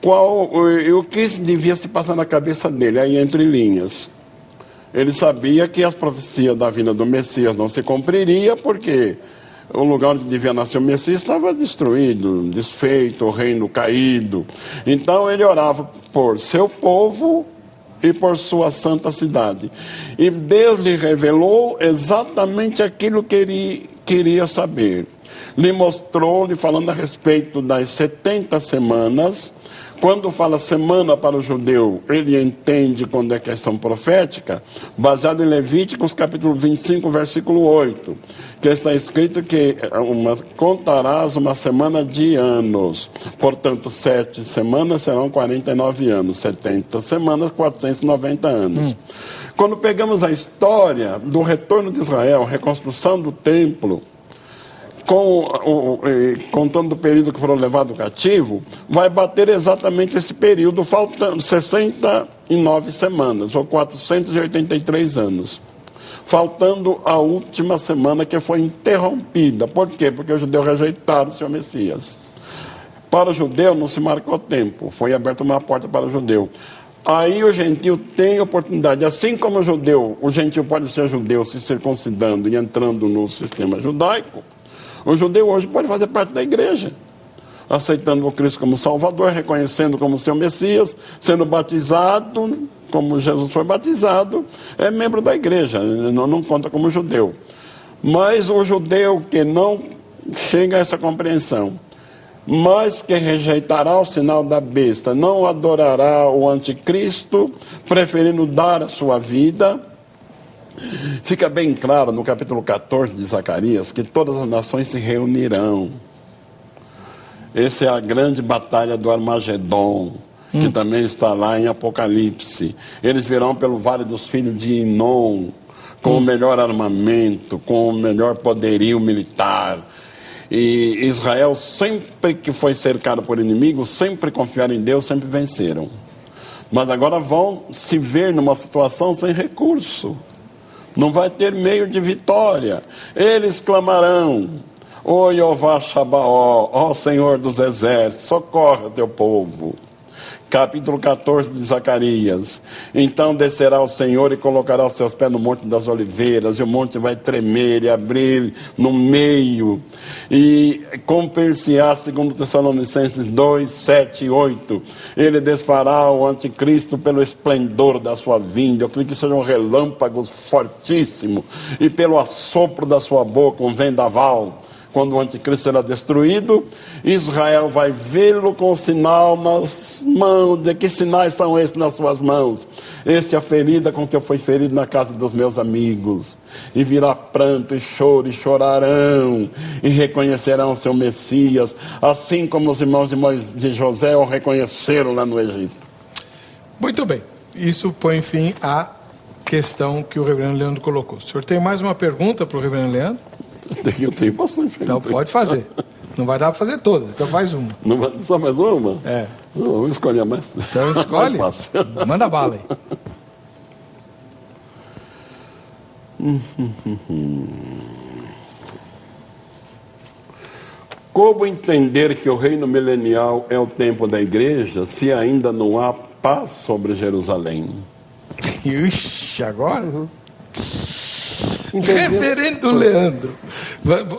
O que devia se passar na cabeça dele, aí entre linhas? Ele sabia que as profecias da vinda do Messias não se cumpriria, porque o lugar onde devia nascer o Messias estava destruído, desfeito, o reino caído. Então ele orava por seu povo e por sua santa cidade. E Deus lhe revelou exatamente aquilo que ele queria saber. Lhe mostrou, lhe falando a respeito das 70 semanas. Quando fala semana para o judeu, ele entende quando é questão profética, baseado em Levíticos capítulo 25, versículo 8, que está escrito que contarás uma semana de anos. Portanto, 7 semanas serão 49 anos, 70 semanas, 490 anos. Quando pegamos a história do retorno de Israel, reconstrução do templo, contando o período que foram levados cativo, vai bater exatamente esse período, faltando 69 semanas, ou 483 anos. Faltando a última semana, que foi interrompida. Por quê? Porque os judeus rejeitaram o seu Messias. Para o judeu não se marcou tempo, foi aberta uma porta para o judeu. Aí o gentio tem oportunidade, assim como o gentio pode ser judeu se circuncidando e entrando no sistema judaico. O judeu hoje pode fazer parte da igreja, aceitando o Cristo como Salvador, reconhecendo como seu Messias, sendo batizado, como Jesus foi batizado, é membro da igreja, não conta como judeu. Mas o judeu que não chega a essa compreensão, mas que rejeitará o sinal da besta, não adorará o anticristo, preferindo dar a sua vida. Fica bem claro no capítulo 14 de Zacarias que todas as nações se reunirão. Essa é a grande batalha do Armagedon, que também está lá em Apocalipse. Eles virão pelo vale dos filhos de Inom, com o melhor armamento, com o melhor poderio militar. E Israel, sempre que foi cercado por inimigos, sempre confiaram em Deus, sempre venceram. Mas agora vão se ver numa situação sem recurso. Não vai ter meio de vitória. Eles clamarão: ó Jeová Shabaó, ó Senhor dos exércitos, socorre o teu povo. Capítulo 14 de Zacarias. Então descerá o Senhor e colocará os seus pés no Monte das Oliveiras, e o monte vai tremer e abrir no meio, e compir-se-á, segundo Tessalonicenses 2, 7 e 8. Ele desfará o anticristo pelo esplendor da sua vinda. Eu creio que sejam relâmpagos fortíssimos, e pelo assopro da sua boca, um vendaval. Quando o anticristo será destruído, Israel vai vê-lo com sinal nas mãos. De que sinais são esses nas suas mãos? Este é a ferida com que eu fui ferido na casa dos meus amigos. E virá pranto e choro, e chorarão, e reconhecerão seu Messias, assim como os irmãos de José o reconheceram lá no Egito. Muito bem. Isso põe fim à questão que o reverendo Leandro colocou. O senhor tem mais uma pergunta para o reverendo Leandro? Eu tenho bastante. Então pode fazer. Não vai dar para fazer todas, então faz uma. Não vai, só mais uma? É. Não, vou escolher mais. Então escolhe. Mais fácil. Manda bala aí. Como entender que o reino milenial é o tempo da igreja, se ainda não há paz sobre Jerusalém? Ixi, agora? Reverendo Leandro,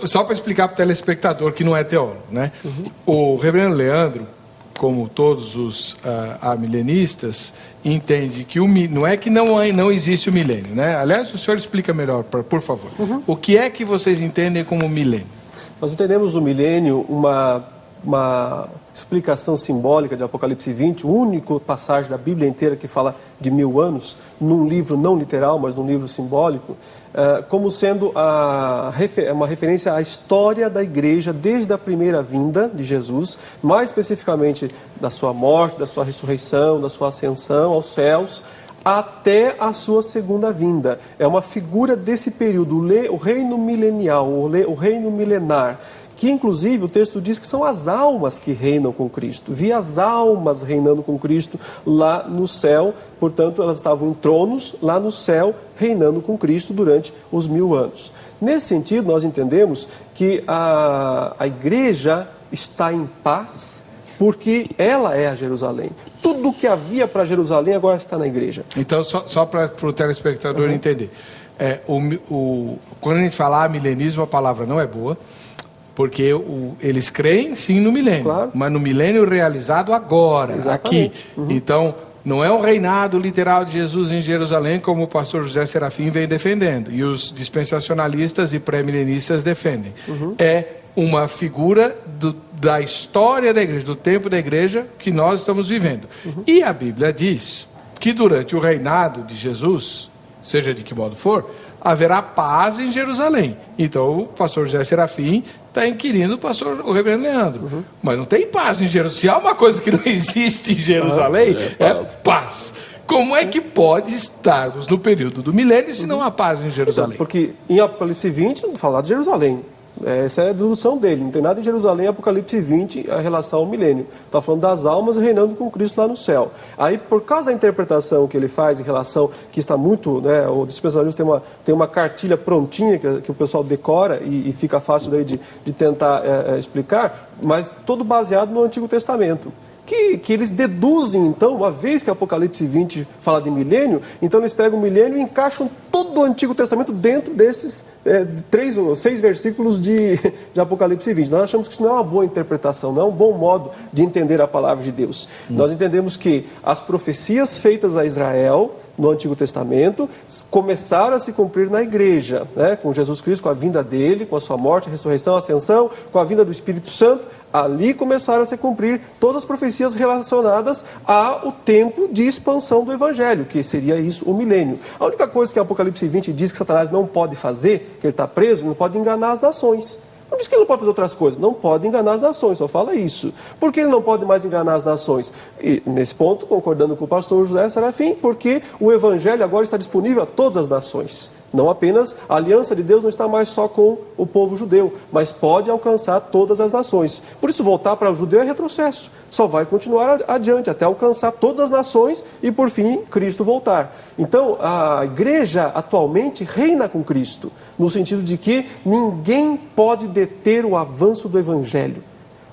só para explicar para o telespectador que não é teólogo, né? O reverendo Leandro, como todos os amilenistas, entende que não é que não existe o milênio, né? Aliás, o senhor explica melhor, por favor. O que é que vocês entendem como milênio? Nós entendemos o milênio uma explicação simbólica de Apocalipse 20, o único passagem da Bíblia inteira que fala de 1000 anos, num livro não literal, mas num livro simbólico, como sendo uma referência à história da igreja desde a primeira vinda de Jesus, mais especificamente da sua morte, da sua ressurreição, da sua ascensão aos céus, até a sua segunda vinda. É uma figura desse período, o reino milenial, o reino milenar, que inclusive o texto diz que são as almas que reinam com Cristo. Vi as almas reinando com Cristo lá no céu, portanto elas estavam em tronos lá no céu, reinando com Cristo durante os 1000 anos. Nesse sentido, nós entendemos que a igreja está em paz, porque ela é a Jerusalém. Tudo o que havia para Jerusalém agora está na igreja. Então, só para o telespectador entender, quando a gente fala milenismo, a palavra não é boa, porque eles creem sim no milênio, claro, mas no milênio realizado agora, exatamente, aqui. Então, não é o reinado literal de Jesus em Jerusalém, como o pastor José Serafim vem defendendo, e os dispensacionalistas e pré-milenistas defendem. É uma figura da história da igreja, do tempo da igreja que nós estamos vivendo. E a Bíblia diz que durante o reinado de Jesus, seja de que modo for, haverá paz em Jerusalém. Então o pastor José Serafim está inquirindo o reverendo Leandro. Mas não tem paz em Jerusalém. Se há uma coisa que não existe em Jerusalém, é paz. Como é que pode estarmos no período do milênio se não há paz em Jerusalém? Então, porque em Apocalipse 20 não fala de Jerusalém. Essa é a dedução dele. Não tem nada em Jerusalém, Apocalipse 20, a relação ao milênio. Está falando das almas reinando com Cristo lá no céu. Aí, por causa da interpretação que ele faz em relação, que está muito, né, o dispensacionalismo tem uma cartilha prontinha que o pessoal decora e fica fácil daí de tentar explicar, mas todo baseado no Antigo Testamento. Que eles deduzem, então, uma vez que Apocalipse 20 fala de milênio, então eles pegam o milênio e encaixam todo o Antigo Testamento dentro desses 3 ou 6 versículos de Apocalipse 20. Nós achamos que isso não é uma boa interpretação, não é um bom modo de entender a palavra de Deus. Nós entendemos que as profecias feitas a Israel no Antigo Testamento começaram a se cumprir na igreja, né? Com Jesus Cristo, com a vinda dele, com a sua morte, ressurreição, ascensão, com a vinda do Espírito Santo. Ali começaram a se cumprir todas as profecias relacionadas ao tempo de expansão do Evangelho, que seria isso, o milênio. A única coisa que Apocalipse 20 diz que Satanás não pode fazer, que ele está preso, não pode enganar as nações. Não diz que ele não pode fazer outras coisas, não pode enganar as nações, só fala isso. Por que ele não pode mais enganar as nações? E, nesse ponto, concordando com o pastor José Serafim, porque o Evangelho agora está disponível a todas as nações. Não apenas, a aliança de Deus não está mais só com o povo judeu, mas pode alcançar todas as nações. Por isso, voltar para o judeu é retrocesso. Só vai continuar adiante, até alcançar todas as nações e, por fim, Cristo voltar. Então, a igreja atualmente reina com Cristo, no sentido de que ninguém pode deter o avanço do Evangelho.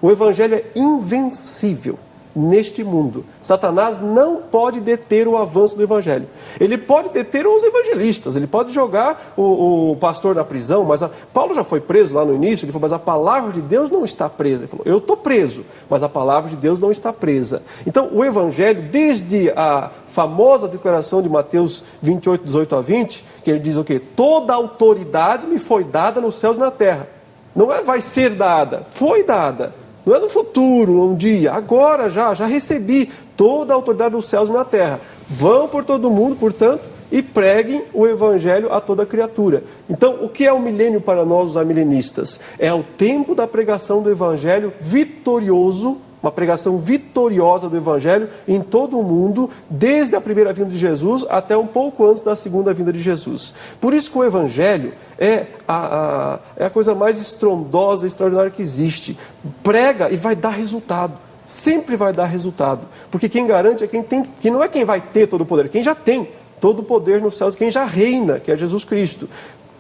O Evangelho é invencível neste mundo. Satanás não pode deter o avanço do Evangelho. Ele pode deter os evangelistas, ele pode jogar o pastor na prisão, mas Paulo já foi preso lá no início, ele falou, mas a palavra de Deus não está presa. Ele falou, eu estou preso, mas a palavra de Deus não está presa. Então, o Evangelho, desde a famosa declaração de Mateus 28, 18 a 20, que ele diz o quê? Toda autoridade me foi dada nos céus e na terra. Não é vai ser dada, foi dada. Não é no futuro, um dia, agora já recebi toda a autoridade dos céus e na terra. Vão por todo mundo, portanto, e preguem o Evangelho a toda criatura. Então, o que é o milênio para nós, os amilenistas? É o tempo da pregação do Evangelho vitorioso, uma pregação vitoriosa do Evangelho em todo o mundo, desde a primeira vinda de Jesus até um pouco antes da segunda vinda de Jesus. Por isso que o Evangelho é a coisa mais estrondosa, extraordinária que existe. Prega e vai dar resultado. Sempre vai dar resultado. Porque quem garante é quem tem, que não é quem vai ter todo o poder, quem já tem todo o poder nos céus, quem já reina, que é Jesus Cristo.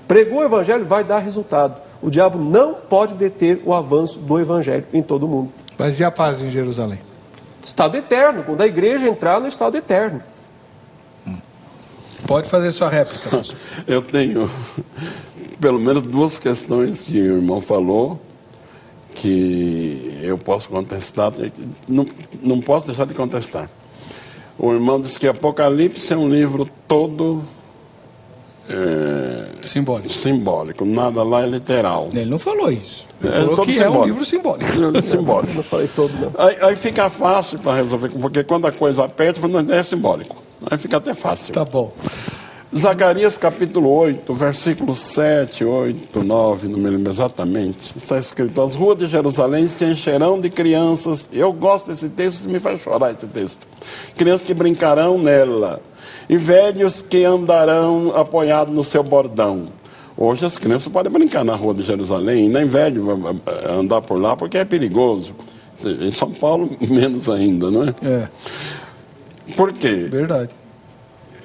Pregou o Evangelho, vai dar resultado. O diabo não pode deter o avanço do Evangelho em todo o mundo. Mas e a paz em Jerusalém? Estado eterno, quando a igreja entrar no estado eterno. Pode fazer sua réplica, pastor. Eu tenho pelo menos duas questões que o irmão falou que eu posso contestar. Não posso deixar de contestar. O irmão disse que Apocalipse é um livro todo simbólico, nada lá é literal. Ele não falou isso. Ele falou que simbólico. É um livro simbólico. Simbólico. Não falei todo, não. Aí fica fácil para resolver, porque quando a coisa aperta, não é simbólico. Aí fica até fácil. Tá bom. Zacarias capítulo 8, versículos 7, 8, 9, não me lembro exatamente. Está escrito, as ruas de Jerusalém se encherão de crianças. Eu gosto desse texto, me faz chorar esse texto. Crianças que brincarão nela. E velhos que andarão apoiados no seu bordão. Hoje as crianças podem brincar na rua de Jerusalém, nem velho andar por lá, porque é perigoso. Em São Paulo, menos ainda, não é? É. Por quê? Verdade.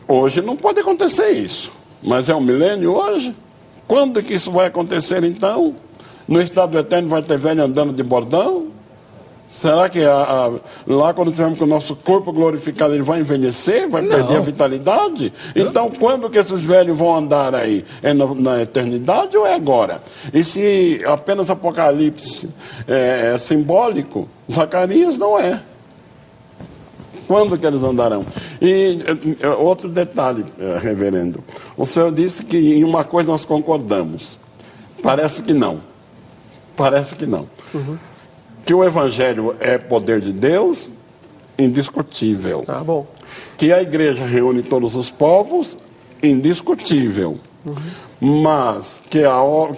Hoje não pode acontecer isso. Mas é um milênio hoje? Quando que isso vai acontecer então? No estado eterno vai ter velho andando de bordão? Será que lá quando tivermos com o nosso corpo glorificado ele vai envelhecer? Vai perder a vitalidade? Então quando que esses velhos vão andar aí? É na eternidade ou é agora? E se apenas Apocalipse é simbólico, Zacarias não é. Quando que eles andarão? E outro detalhe, reverendo. O senhor disse que em uma coisa nós concordamos. Parece que não. Parece que não. Uhum. Que o Evangelho é poder de Deus, indiscutível. Ah, bom. Que a igreja reúne todos os povos, indiscutível. Uhum. Mas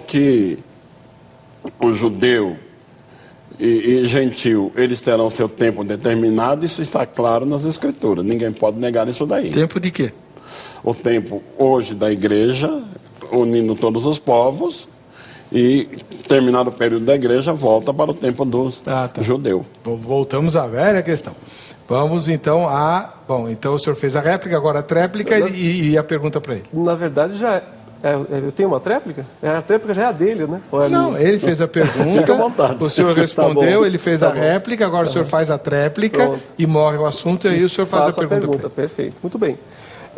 que o judeu e gentil, eles terão seu tempo determinado, isso está claro nas Escrituras. Ninguém pode negar isso daí. Tempo de quê? O tempo hoje da igreja, unindo todos os povos, e terminado o período da igreja, volta para o tempo do judeu. Voltamos à velha questão. Vamos então Bom, então o senhor fez a réplica, agora a tréplica e a pergunta para ele. Na verdade, já eu tenho uma tréplica? A tréplica já é a dele, né? Não, ele fez a pergunta, o senhor respondeu, ele fez a réplica, agora o senhor faz a tréplica e morre o assunto, e aí o senhor faz a pergunta. Perfeito, muito bem.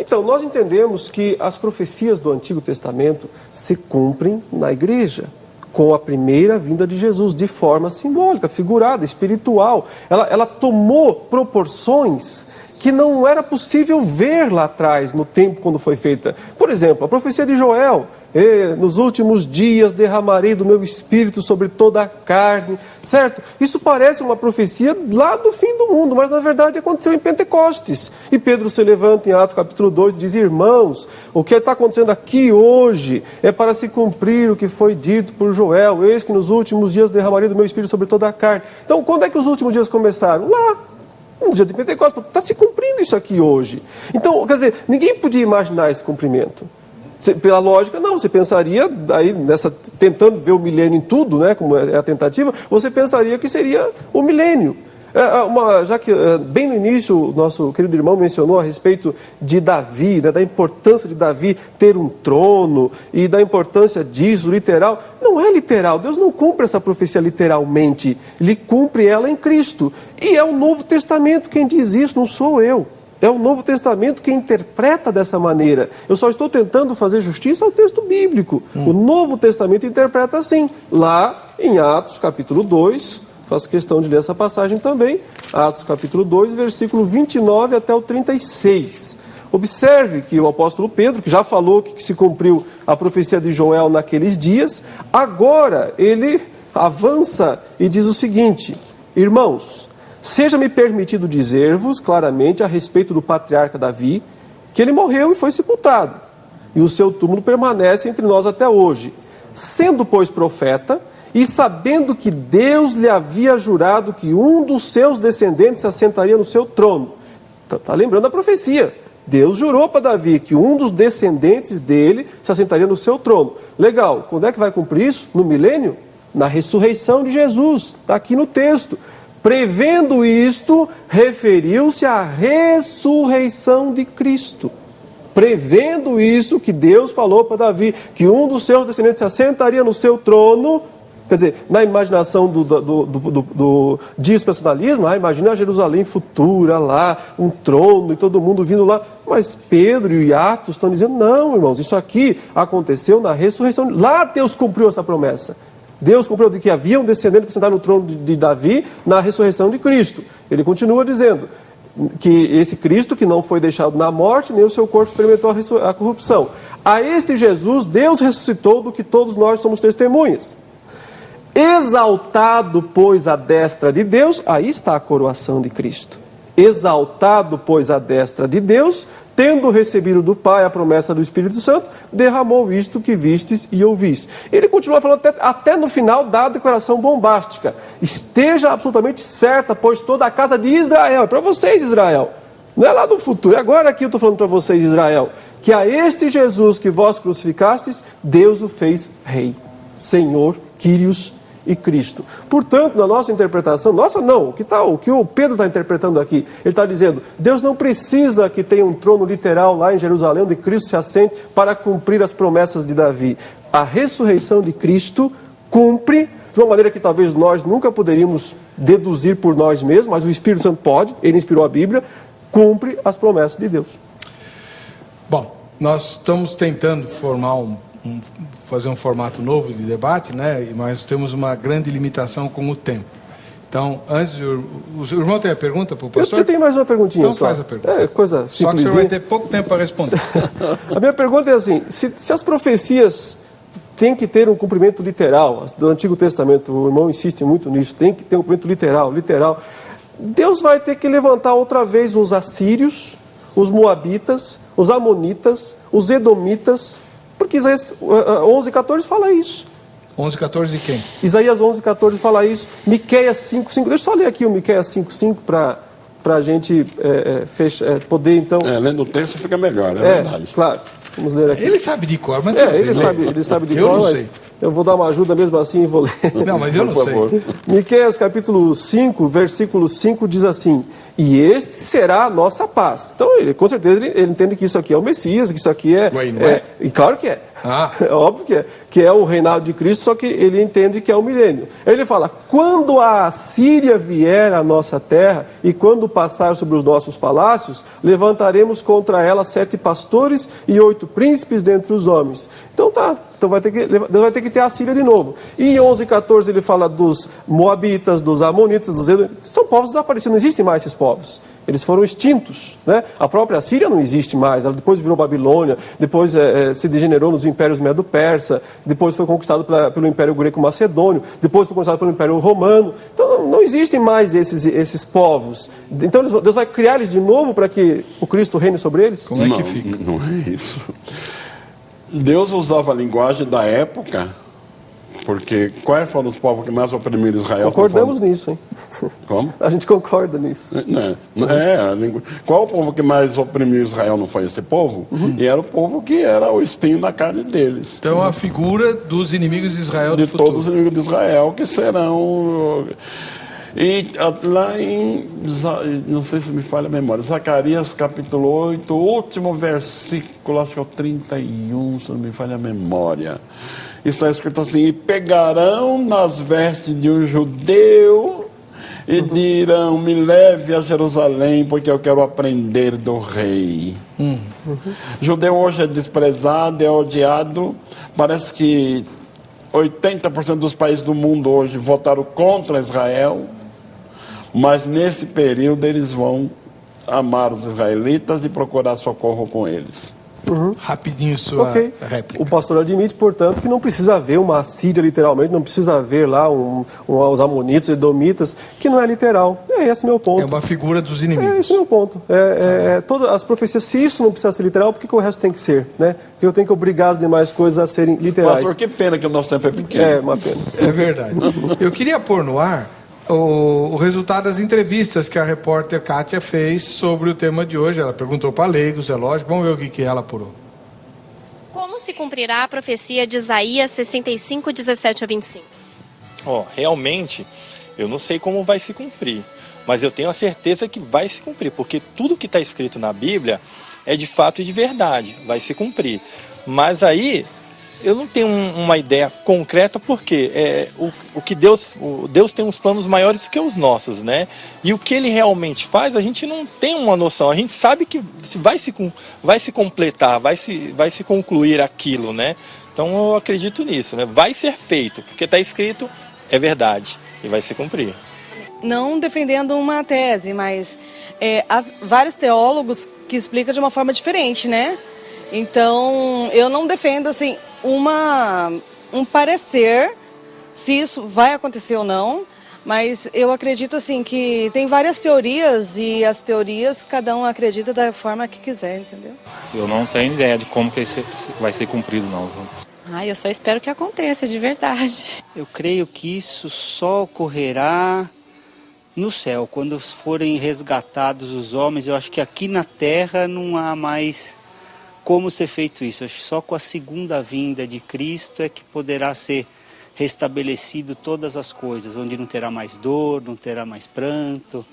Então, nós entendemos que as profecias do Antigo Testamento se cumprem na igreja, com a primeira vinda de Jesus, de forma simbólica, figurada, espiritual. Ela tomou proporções que não era possível ver lá atrás, no tempo quando foi feita. Por exemplo, a profecia de Joel, nos últimos dias derramarei do meu espírito sobre toda a carne, certo? Isso parece uma profecia lá do fim do mundo, mas na verdade aconteceu em Pentecostes. E Pedro se levanta em Atos capítulo 2 e diz, irmãos, o que está acontecendo aqui hoje é para se cumprir o que foi dito por Joel, eis que nos últimos dias derramarei do meu espírito sobre toda a carne. Então, quando é que os últimos dias começaram? Lá. No dia de Pentecostes, está se cumprindo isso aqui hoje. Então, quer dizer, ninguém podia imaginar esse cumprimento. Pela lógica, não, você pensaria, aí, tentando ver o milênio em tudo, né, como é a tentativa, você pensaria que seria o milênio. Já que bem no início o nosso querido irmão mencionou a respeito de Davi, né, da importância de Davi ter um trono e da importância disso, literal. Não é literal, Deus não cumpre essa profecia literalmente, Ele cumpre ela em Cristo. E é o Novo Testamento quem diz isso, não sou eu. É o Novo Testamento que interpreta dessa maneira. Eu só estou tentando fazer justiça ao texto bíblico. O Novo Testamento interpreta assim. Lá em Atos capítulo 2, faço questão de ler essa passagem também. Atos capítulo 2, versículo 29 até o 36. Observe que o apóstolo Pedro, que já falou que se cumpriu a profecia de Joel naqueles dias, agora ele avança e diz o seguinte: irmãos, seja-me permitido dizer-vos claramente a respeito do patriarca Davi, que ele morreu e foi sepultado, e o seu túmulo permanece entre nós até hoje. Sendo, pois, profeta, e sabendo que Deus lhe havia jurado que um dos seus descendentes se assentaria no seu trono. Está lembrando a profecia. Deus jurou para Davi que um dos descendentes dele se assentaria no seu trono. Legal, quando é que vai cumprir isso? No milênio? Na ressurreição de Jesus, está aqui no texto. Prevendo isto, referiu-se à ressurreição de Cristo. Prevendo isso que Deus falou para Davi, que um dos seus descendentes se assentaria no seu trono. Quer dizer, na imaginação do dispensacionalismo, imagina a Jerusalém futura lá, um trono e todo mundo vindo lá. Mas Pedro e Atos estão dizendo, não, irmãos, isso aqui aconteceu na ressurreição. Lá Deus cumpriu essa promessa. Deus cumpriu de que havia um descendente para sentar no trono de Davi na ressurreição de Cristo. Ele continua dizendo que esse Cristo que não foi deixado na morte, nem o seu corpo experimentou a corrupção. A este Jesus, Deus ressuscitou do que todos nós somos testemunhas. Exaltado, pois, à destra de Deus, aí está a coroação de Cristo. Exaltado, pois, à destra de Deus, tendo recebido do Pai a promessa do Espírito Santo, derramou isto que vistes e ouvis. Ele continua falando até no final da declaração bombástica. Esteja absolutamente certa, pois toda a casa de Israel, é para vocês, Israel, não é lá no futuro, é agora aqui eu estou falando para vocês, Israel, que a este Jesus que vós crucificastes, Deus o fez Rei, Senhor, Quírios e Cristo. Portanto, na nossa interpretação, o que o Pedro está interpretando aqui, ele está dizendo, Deus não precisa que tenha um trono literal lá em Jerusalém, onde Cristo se assente para cumprir as promessas de Davi. A ressurreição de Cristo cumpre, de uma maneira que talvez nós nunca poderíamos deduzir por nós mesmos, mas o Espírito Santo pode, ele inspirou a Bíblia, cumpre as promessas de Deus. Bom, nós estamos tentando fazer um formato novo de debate, né? Mas temos uma grande limitação com o tempo. Então, antes, o irmão tem a pergunta para o pastor? Eu tenho mais uma perguntinha. Então faz a pergunta. É coisa simplesinha. Só que o senhor vai ter pouco tempo para responder. A minha pergunta é assim, se as profecias têm que ter um cumprimento literal, do Antigo Testamento, o irmão insiste muito nisso, tem que ter um cumprimento literal, Deus vai ter que levantar outra vez os assírios, os moabitas, os amonitas, os edomitas, porque Isaías 11:14 fala isso. 11:14 de quem? Isaías 11:14 fala isso. Miqueias 5:5. Deixa eu só ler aqui o Miqueias 5:5 para a gente poder, então... lendo o texto fica melhor, é verdade. Claro. Vamos ler aqui. Ele sabe de cor, mas... ele sabe de cor, mas eu vou dar uma ajuda mesmo assim e vou ler. Não, mas eu não sei. Miqueias capítulo 5, versículo 5 diz assim: e este será a nossa paz. Então, com certeza, ele entende que isso aqui é o Messias, que isso aqui é... Ué, não é? E claro que é. Ah. É óbvio que é. Que é o reinado de Cristo, só que ele entende que é o milênio. Ele fala, quando a Assíria vier à nossa terra, e quando passar sobre os nossos palácios, levantaremos contra ela 7 pastores e 8 príncipes dentre os homens. Então Deus vai ter que ter a Assíria de novo. E em 11:14 ele fala dos moabitas, dos amonitas, dos edomitas. São povos desaparecidos, não existem mais esses povos. Eles foram extintos, né? A própria Síria não existe mais, ela depois virou Babilônia, depois se degenerou nos impérios Medo-Persa, depois foi conquistado pelo Império Greco-Macedônio, depois foi conquistado pelo Império Romano. Então não existem mais esses povos. Então Deus vai criar eles de novo para que o Cristo reine sobre eles? Como é que fica? Não é isso. Deus usava a linguagem da época Porque quais foram os povos que mais oprimiram Israel? Concordamos nisso, hein? Como? A gente concorda nisso. Qual o povo que mais oprimiu Israel? Não foi esse povo? E era o povo que era o espinho na carne deles. Então a figura dos inimigos de Israel do de futuro. todos os inimigos de Israel que serão... E lá em, não sei se me falha a memória, Zacarias capítulo 8, último versículo, acho que é o 31, se não me falha a memória. Está escrito assim: e pegarão nas vestes de um judeu e dirão, me leve a Jerusalém, porque eu quero aprender do rei. Judeu hoje é desprezado, é odiado. Parece que 80% dos países do mundo hoje votaram contra Israel, mas nesse período eles vão amar os israelitas e procurar socorro com eles. Rapidinho sua réplica. O pastor admite, portanto, que não precisa haver uma Síria literalmente, não precisa haver lá os amonitas, edomitas, que não é literal. Esse é meu ponto. É uma figura dos inimigos. Esse é meu ponto. Todas as profecias, se isso não precisa ser literal, por que o resto tem que ser? Né? Porque eu tenho que obrigar as demais coisas a serem literais. Pastor, que pena que o nosso tempo é pequeno. É uma pena. É verdade. Eu queria pôr no ar o resultado das entrevistas que a repórter Kátia fez sobre o tema de hoje. Ela perguntou para leigos, é lógico. Vamos ver o que ela apurou. Como se cumprirá a profecia de Isaías 65, 17 a 25? Realmente, eu não sei como vai se cumprir, mas eu tenho a certeza que vai se cumprir, porque tudo que está escrito na Bíblia é de fato e de verdade, vai se cumprir. Mas aí, eu não tenho uma ideia concreta, porque Deus tem uns planos maiores do que os nossos, né? E o que Ele realmente faz, a gente não tem uma noção. A gente sabe que vai se completar, vai se concluir aquilo, né? Então eu acredito nisso, né? Vai ser feito, porque está escrito, é verdade, e vai se cumprir. Não defendendo uma tese, mas há vários teólogos que explicam de uma forma diferente, né? Então, eu não defendo, assim, um parecer se isso vai acontecer ou não, mas eu acredito, assim, que tem várias teorias e as teorias, cada um acredita da forma que quiser, entendeu? Eu não tenho ideia de como que vai ser cumprido, não. Eu só espero que aconteça, de verdade. Eu creio que isso só ocorrerá no céu, quando forem resgatados os homens. Eu acho que aqui na terra não há mais como ser feito isso. Eu acho que só com a segunda vinda de Cristo é que poderá ser restabelecido todas as coisas, onde não terá mais dor, não terá mais pranto.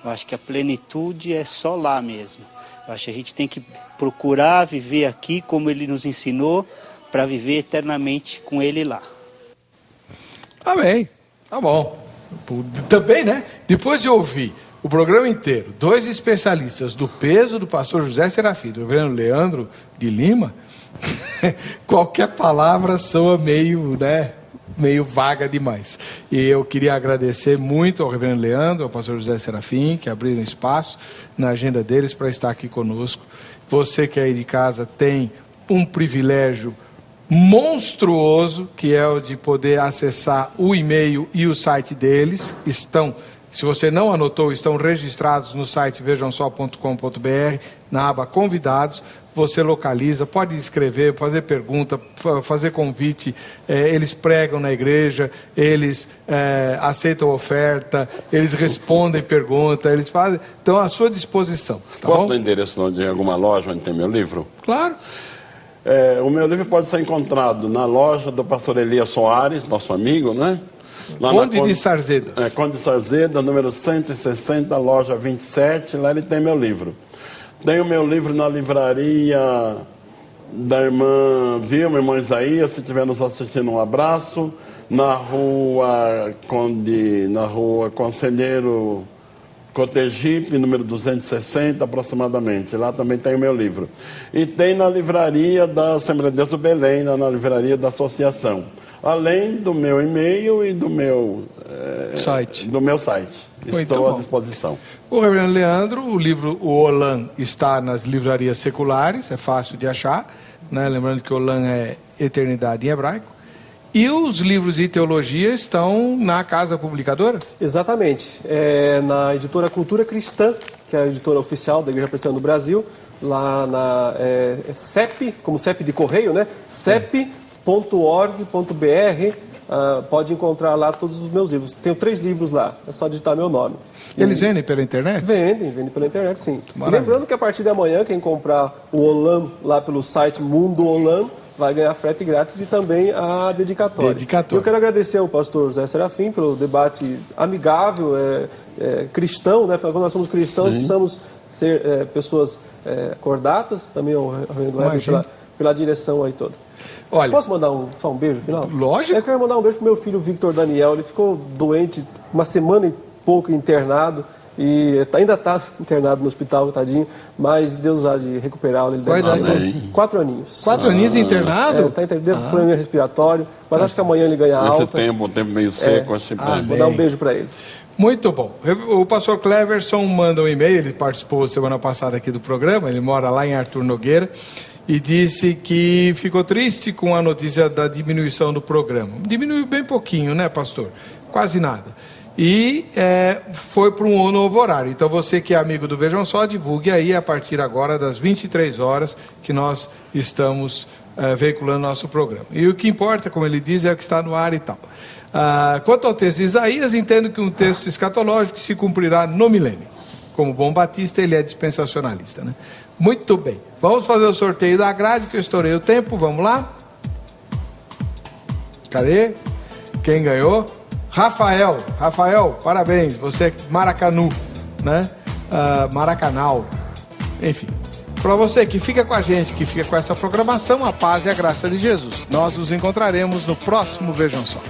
Eu acho que a plenitude é só lá mesmo. Eu acho que a gente tem que procurar viver aqui como Ele nos ensinou, para viver eternamente com Ele lá. Amém. Tá bom. Também, né? Depois de ouvir o programa inteiro, 2 especialistas do peso do pastor José Serafim, do reverendo Leandro de Lima, qualquer palavra soa meio vaga demais. E eu queria agradecer muito ao reverendo Leandro, ao pastor José Serafim, que abriram espaço na agenda deles para estar aqui conosco. Você que é aí de casa tem um privilégio monstruoso, que é o de poder acessar o e-mail e o site deles. Se você não anotou, estão registrados no site vejamsó.com.br, na aba convidados. Você localiza, pode escrever, fazer pergunta, fazer convite. Eles pregam na igreja, eles aceitam oferta, eles respondem pergunta, eles fazem. Estão à sua disposição. Tá Posso bom? dar endereço de alguma loja onde tem meu livro? Claro. O meu livro pode ser encontrado na loja do pastor Elias Soares, nosso amigo, né? Lá Conde de Sarzedas. Conde de Sarzedas, número 160, loja 27, lá ele tem meu livro. Tem o meu livro na livraria da irmã Vilma, irmã Isaías, se estiver nos assistindo, um abraço. Na rua Conselheiro Cotegipe, número 260 aproximadamente. Lá também tem o meu livro. E tem na livraria da Assembleia de Deus do Belém, na livraria da Associação. Além do meu e-mail e do meu site. Estou à disposição. O reverendo Leandro, o livro O Olam está nas livrarias seculares, é fácil de achar, né? Lembrando que Olam é eternidade em hebraico. E os livros de teologia estão na Casa Publicadora? Exatamente. Na editora Cultura Cristã, que é a editora oficial da Igreja Presbiteriana do Brasil, lá na CEP, como CEP de correio, né? cep.org.br pode encontrar lá todos os meus livros. Tenho 3 livros lá, é só digitar meu nome. Eles vendem pela internet? Vendem pela internet, sim. E lembrando que a partir de amanhã, quem comprar o Olam lá pelo site Mundo Olam vai ganhar frete grátis e também a dedicatória. Eu quero agradecer ao pastor Zé Serafim pelo debate amigável, cristão, né? Quando nós somos cristãos, precisamos ser pessoas cordatas, também ao Reverendo Weber pela direção aí toda. Olha, posso mandar só um beijo no final? Lógico. Eu quero mandar um beijo pro meu filho Victor Daniel. Ele ficou doente, uma semana e pouco internado. E ainda está internado no hospital, tadinho. Mas Deus há de recuperá-lo. Ele deve ter 4 aninhos. 4 aninhos internado? Está entendendo problema respiratório. Mas acho que amanhã ele ganha alta. Esse tempo meio seco. Vou dar um beijo para ele. Muito bom. O pastor Cleverson manda um e-mail. Ele participou semana passada aqui do programa. Ele mora lá em Arthur Nogueira. E disse que ficou triste com a notícia da diminuição do programa. Diminuiu bem pouquinho, né, pastor? Quase nada. E foi para um novo horário. Então, você que é amigo do Vejam Só, divulgue aí a partir agora das 23 horas que nós estamos veiculando nosso programa. E o que importa, como ele diz, é o que está no ar e tal. Quanto ao texto de Isaías, entendo que um texto escatológico se cumprirá no milênio. Como bom batista, ele é dispensacionalista, né? Muito bem. Vamos fazer o sorteio da grade, que eu estourei o tempo. Vamos lá? Cadê? Quem ganhou? Rafael, parabéns. Você é Maracanu, né? Maracanal. Enfim. Para você que fica com a gente, que fica com essa programação, a paz e a graça de Jesus. Nós nos encontraremos no próximo Vejam Só.